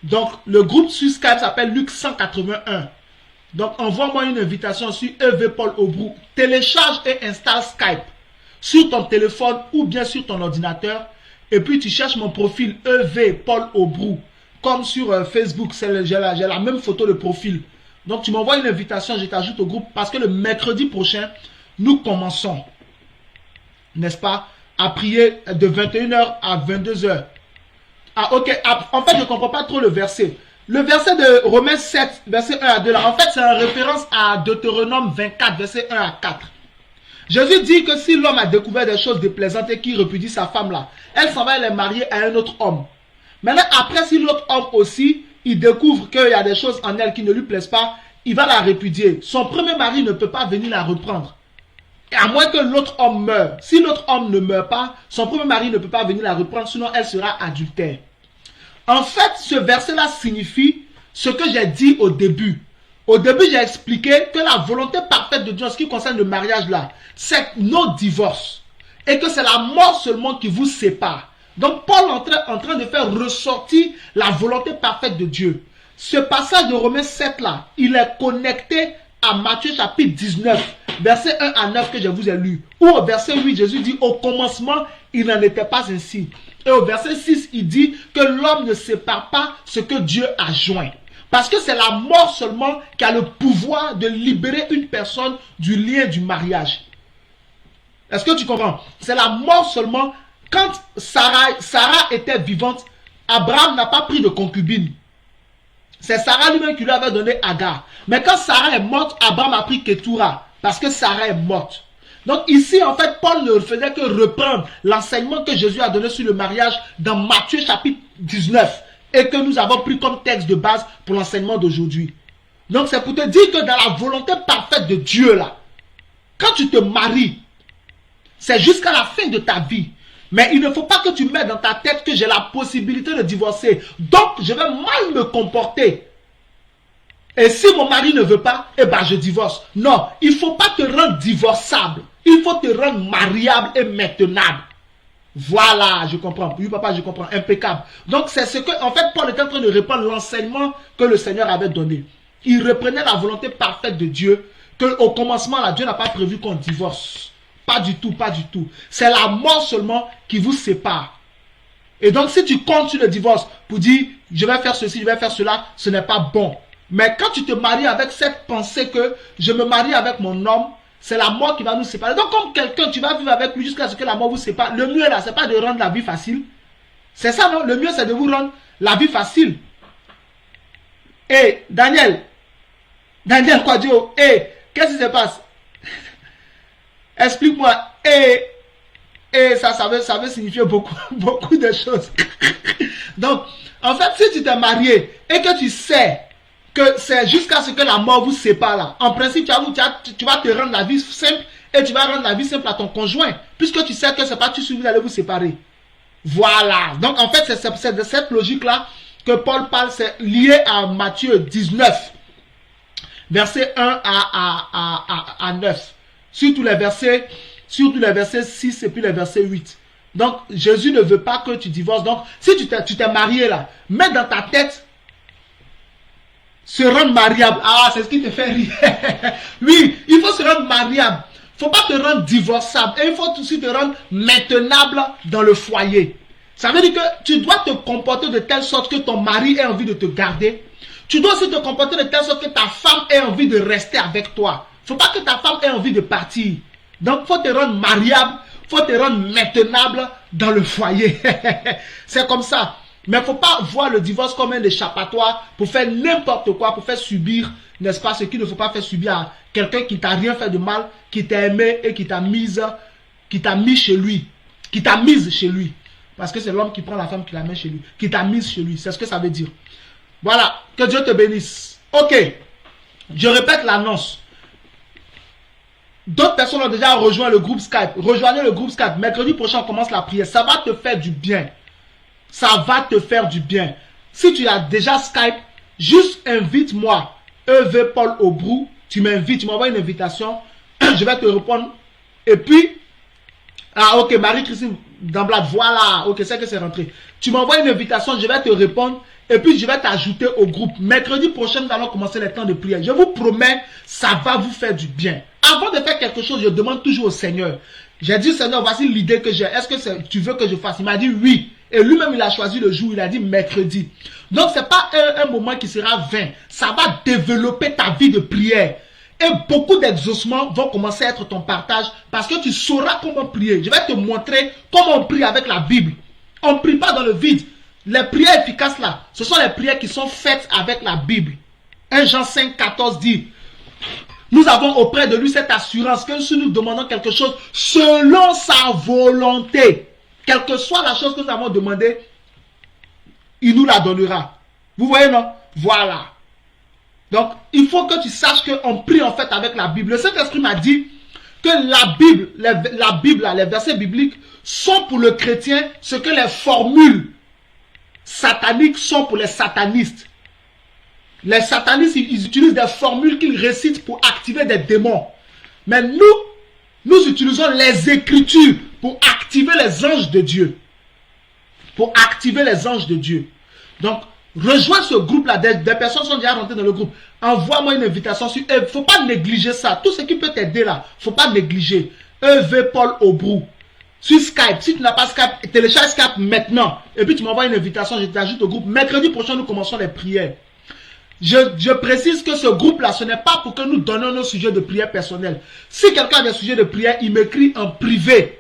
Donc le groupe sur Skype s'appelle Luc 181. Donc envoie-moi une invitation sur EV Paul Aubrou. Télécharge et installe Skype sur ton téléphone ou bien sur ton ordinateur. Et puis tu cherches mon profil EV Paul Aubrou. Comme sur Facebook, j'ai la même photo de profil. Donc tu m'envoies une invitation, je t'ajoute au groupe parce que le mercredi prochain, nous commençons, n'est-ce pas, à prier de 21h à 22h. Ah ok, en fait je ne comprends pas trop le verset. Le verset de Romains 7, verset 1 à 2 là, en fait c'est en référence à Deutéronome 24, verset 1 à 4. Jésus dit que si l'homme a découvert des choses déplaisantes et qu'il repudie sa femme là, elle s'en va les marier à un autre homme. Maintenant après si l'autre homme aussi, il découvre qu'il y a des choses en elle qui ne lui plaisent pas, il va la répudier. Son premier mari ne peut pas venir la reprendre. Et à moins que l'autre homme meure. Si l'autre homme ne meurt pas, son premier mari ne peut pas venir la reprendre, sinon elle sera adultère. En fait, ce verset-là signifie ce que j'ai dit au début. Au début, j'ai expliqué que la volonté parfaite de Dieu en ce qui concerne le mariage là, c'est nos divorces. Et que c'est la mort seulement qui vous sépare. Donc Paul est en train de faire ressortir la volonté parfaite de Dieu. Ce passage de Romains 7 là, il est connecté à Matthieu chapitre 19, verset 1 à 9 que je vous ai lu. Ou au verset 8, Jésus dit, au commencement, il n'en était pas ainsi. Et au verset 6, il dit que l'homme ne sépare pas ce que Dieu a joint. Parce que c'est la mort seulement qui a le pouvoir de libérer une personne du lien du mariage. Est-ce que tu comprends? C'est la mort seulement. Quand Sarah était vivante, Abraham n'a pas pris de concubine. C'est Sarah lui-même qui lui avait donné Agar. Mais quand Sarah est morte, Abraham a pris Ketura. Parce que Sarah est morte. Donc ici, en fait, Paul ne faisait que reprendre l'enseignement que Jésus a donné sur le mariage dans Matthieu chapitre 19. Et que nous avons pris comme texte de base pour l'enseignement d'aujourd'hui. Donc c'est pour te dire que dans la volonté parfaite de Dieu là, quand tu te maries, c'est jusqu'à la fin de ta vie. Mais il ne faut pas que tu mettes dans ta tête que j'ai la possibilité de divorcer. Donc je vais mal me comporter. Et si mon mari ne veut pas, eh ben je divorce. Non, il ne faut pas te rendre divorçable. Il faut te rendre mariable et maintenable. Voilà, je comprends. Oui, papa, je comprends. Impeccable. Donc, c'est ce que, en fait, Paul est en train de répondre l'enseignement que le Seigneur avait donné. Il reprenait la volonté parfaite de Dieu, qu'au commencement, là, Dieu n'a pas prévu qu'on divorce. Pas du tout, pas du tout. C'est la mort seulement qui vous sépare. Et donc, si tu comptes sur le divorce pour dire, je vais faire ceci, je vais faire cela, ce n'est pas bon. Mais quand tu te maries avec cette pensée que je me marie avec mon homme, c'est la mort qui va nous séparer. Donc, comme quelqu'un, tu vas vivre avec lui jusqu'à ce que la mort vous sépare. Le mieux, là, c'est pas de rendre la vie facile. C'est ça, non? Le mieux, c'est de vous rendre la vie facile. Et Daniel Quadio, qu'est-ce qui se passe? Explique-moi. Ça veut signifier beaucoup de choses. Donc, en fait, si tu t'es marié et que tu sais que c'est jusqu'à ce que la mort vous sépare là. En principe, tu vas te rendre la vie simple et tu vas rendre la vie simple à ton conjoint. Puisque tu sais que c'est pas tout de suite vous allez vous séparer. Voilà. Donc en fait, c'est de cette logique-là que Paul parle. C'est lié à Matthieu 19. Verset 1 à 9. Surtout les versets 6 et puis les versets 8. Donc Jésus ne veut pas que tu divorces. Donc si tu t'es marié là, mets dans ta tête se rendre mariable. Ah, c'est ce qui te fait rire. Oui, il faut se rendre mariable. Il ne faut pas te rendre divorçable. Et il faut aussi te rendre maintenable dans le foyer. Ça veut dire que tu dois te comporter de telle sorte que ton mari ait envie de te garder. Tu dois aussi te comporter de telle sorte que ta femme ait envie de rester avec toi. Il ne faut pas que ta femme ait envie de partir. Donc, il faut te rendre mariable. Il faut te rendre maintenable dans le foyer. C'est comme ça. Mais il ne faut pas voir le divorce comme un échappatoire pour faire n'importe quoi, pour faire subir, n'est-ce pas, ce qu'il ne faut pas faire subir à quelqu'un qui t'a rien fait de mal, qui t'a aimé et qui t'a mis chez lui. Qui t'a mise chez lui. Parce que c'est l'homme qui prend la femme qui la met chez lui. Qui t'a mise chez lui. C'est ce que ça veut dire. Voilà. Que Dieu te bénisse. Ok. Je répète l'annonce. D'autres personnes ont déjà rejoint le groupe Skype. Rejoignez le groupe Skype. Mercredi prochain, on commence la prière. Ça va te faire du bien. Ça va te faire du bien. Si tu as déjà Skype, juste invite-moi. EV Paul Aubrou. Tu m'invites, tu m'envoies une invitation. Je vais te répondre. Et puis, ah ok, Marie-Christine Damblade, voilà. Ok, c'est que c'est rentré. Tu m'envoies une invitation, je vais te répondre. Et puis, je vais t'ajouter au groupe. Mercredi prochain, nous allons commencer les temps de prière. Je vous promets, ça va vous faire du bien. Avant de faire quelque chose, je demande toujours au Seigneur. J'ai dit, Seigneur, voici l'idée que j'ai. Est-ce que tu veux que je fasse? Il m'a dit oui. Et lui-même, il a choisi le jour. Il a dit mercredi. Donc, ce n'est pas un moment qui sera vain. Ça va développer ta vie de prière. Et beaucoup d'exaucements vont commencer à être ton partage parce que tu sauras comment prier. Je vais te montrer comment on prie avec la Bible. On ne prie pas dans le vide. Les prières efficaces là, ce sont les prières qui sont faites avec la Bible. 1 Jean 5, 14 dit, nous avons auprès de lui cette assurance que si nous demandons quelque chose selon sa volonté, quelle que soit la chose que nous avons demandé, il nous la donnera. Vous voyez, non? Voilà. Donc, il faut que tu saches qu'on prie en fait avec la Bible. Le Saint-Esprit m'a dit que la Bible, les versets bibliques sont pour le chrétien ce que les formules sataniques sont pour les satanistes. Les satanistes, ils utilisent des formules qu'ils récitent pour activer des démons. Mais nous utilisons les Écritures pour activer les anges de Dieu. Pour activer les anges de Dieu. Donc, Rejoins ce groupe-là. Des personnes sont déjà rentrées dans le groupe. Envoie-moi une invitation. Il ne faut pas négliger ça. Tout ce qui peut t'aider là, il ne faut pas négliger. EV Paul Aubrou. Sur Skype. Si tu n'as pas Skype, télécharge Skype maintenant. Et puis tu m'envoies une invitation, je t'ajoute au groupe. Mercredi prochain, nous commençons les prières. Je précise que ce groupe-là, ce n'est pas pour que nous donnions nos sujets de prière personnels. Si quelqu'un a des sujets de prière, il m'écrit en privé.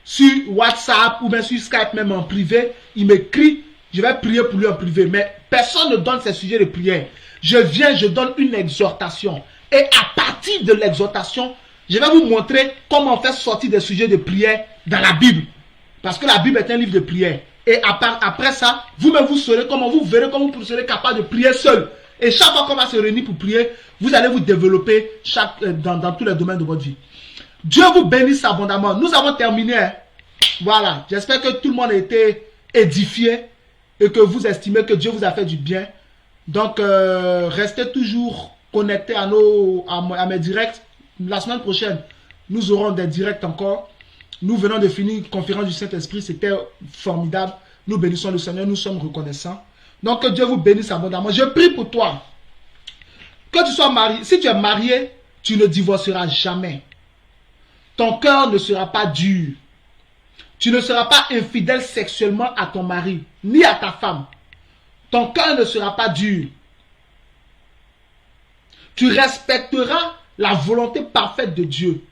Sur WhatsApp ou bien sur Skype, même en privé. Il m'écrit, je vais prier pour lui en privé. Mais personne ne donne ses sujets de prière. Je viens, je donne une exhortation. Et à partir de l'exhortation, je vais vous montrer comment faire sortir des sujets de prière dans la Bible. Parce que la Bible est un livre de prière. Et après ça, vous-même vous saurez comment, vous verrez comment vous serez capable de prier seul. Et chaque fois qu'on va se réunir pour prier, vous allez vous développer dans tous les domaines de votre vie. Dieu vous bénisse abondamment. Nous avons terminé. Hein. Voilà. J'espère que tout le monde a été édifié et que vous estimez que Dieu vous a fait du bien. Donc, restez toujours connectés à mes directs. La semaine prochaine, nous aurons des directs encore. Nous venons de finir une conférence du Saint-Esprit. C'était formidable. Nous bénissons le Seigneur. Nous sommes reconnaissants. Donc, que Dieu vous bénisse abondamment. Je prie pour toi. Que tu sois marié. Si tu es marié, tu ne divorceras jamais. Ton cœur ne sera pas dur. Tu ne seras pas infidèle sexuellement à ton mari, ni à ta femme. Ton cœur ne sera pas dur. Tu respecteras la volonté parfaite de Dieu.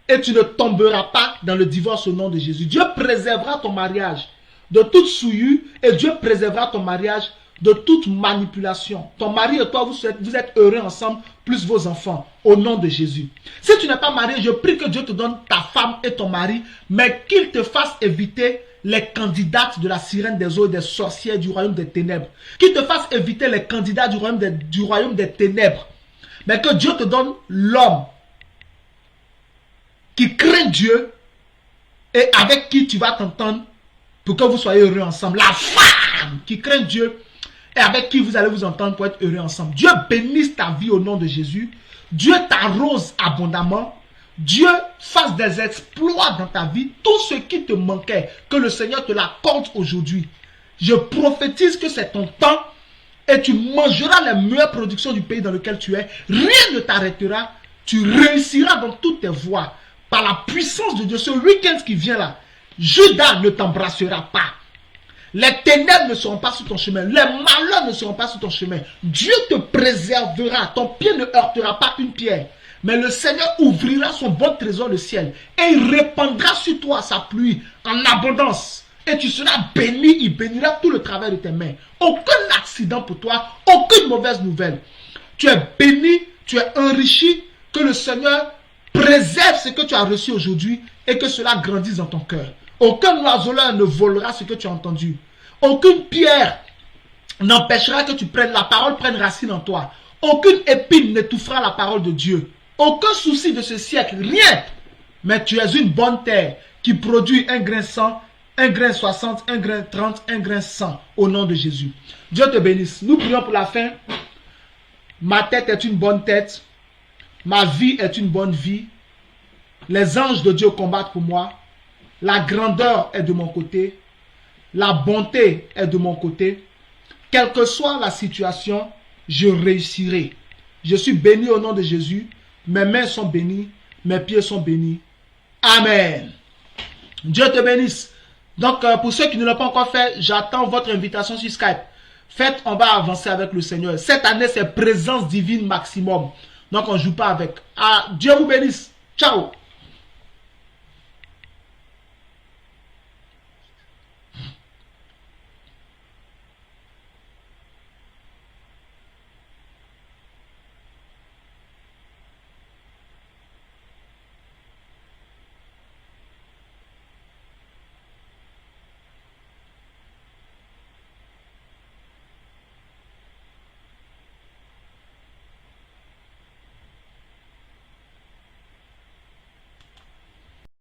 Et tu ne tomberas pas dans le divorce au nom de Jésus. Dieu préservera ton mariage de toute souillure et Dieu préservera ton mariage de toute manipulation. Ton mari et toi, vous êtes heureux ensemble, plus vos enfants, au nom de Jésus. Si tu n'es pas marié, je prie que Dieu te donne ta femme et ton mari, mais qu'il te fasse éviter les candidates de la sirène des eaux et des sorcières du royaume des ténèbres. Qu'il te fasse éviter les candidats du royaume des ténèbres. Mais que Dieu te donne l'homme qui craint Dieu et avec qui tu vas t'entendre pour que vous soyez heureux ensemble. La femme qui craint Dieu et avec qui vous allez vous entendre pour être heureux ensemble. Dieu bénisse ta vie au nom de Jésus. Dieu t'arrose abondamment. Dieu fasse des exploits dans ta vie. Tout ce qui te manquait, que le Seigneur te l'accorde aujourd'hui. Je prophétise que c'est ton temps et tu mangeras les meilleures productions du pays dans lequel tu es. Rien ne t'arrêtera. Tu réussiras dans toutes tes voies. Par la puissance de Dieu, ce week-end qui vient là, Judas ne t'embrassera pas. Les ténèbres ne seront pas sur ton chemin. Les malheurs ne seront pas sur ton chemin. Dieu te préservera. Ton pied ne heurtera pas une pierre. Mais le Seigneur ouvrira son bon trésor, le ciel. Et il répandra sur toi sa pluie en abondance. Et tu seras béni. Il bénira tout le travail de tes mains. Aucun accident pour toi. Aucune mauvaise nouvelle. Tu es béni. Tu es enrichi. Que le Seigneur préserve ce que tu as reçu aujourd'hui. Et que cela grandisse dans ton cœur. Aucun oiseleur ne volera ce que tu as entendu. Aucune pierre n'empêchera que tu prennes la parole, prenne racine en toi. Aucune épine n'étouffera la parole de Dieu. Aucun souci de ce siècle, rien. Mais tu es une bonne terre qui produit un grain 100, un grain 60, un grain 30, un grain 100 au nom de Jésus. Dieu te bénisse. Nous prions pour la fin. Ma tête est une bonne tête. Ma vie est une bonne vie. Les anges de Dieu combattent pour moi. La grandeur est de mon côté. La bonté est de mon côté. Quelle que soit la situation, je réussirai. Je suis béni au nom de Jésus. Mes mains sont bénies. Mes pieds sont bénis. Amen. Dieu te bénisse. Donc, pour ceux qui ne l'ont pas encore fait, j'attends votre invitation sur Skype. Faites, on va avancer avec le Seigneur. Cette année, c'est présence divine maximum. Donc, on ne joue pas avec. Ah, Dieu vous bénisse. Ciao.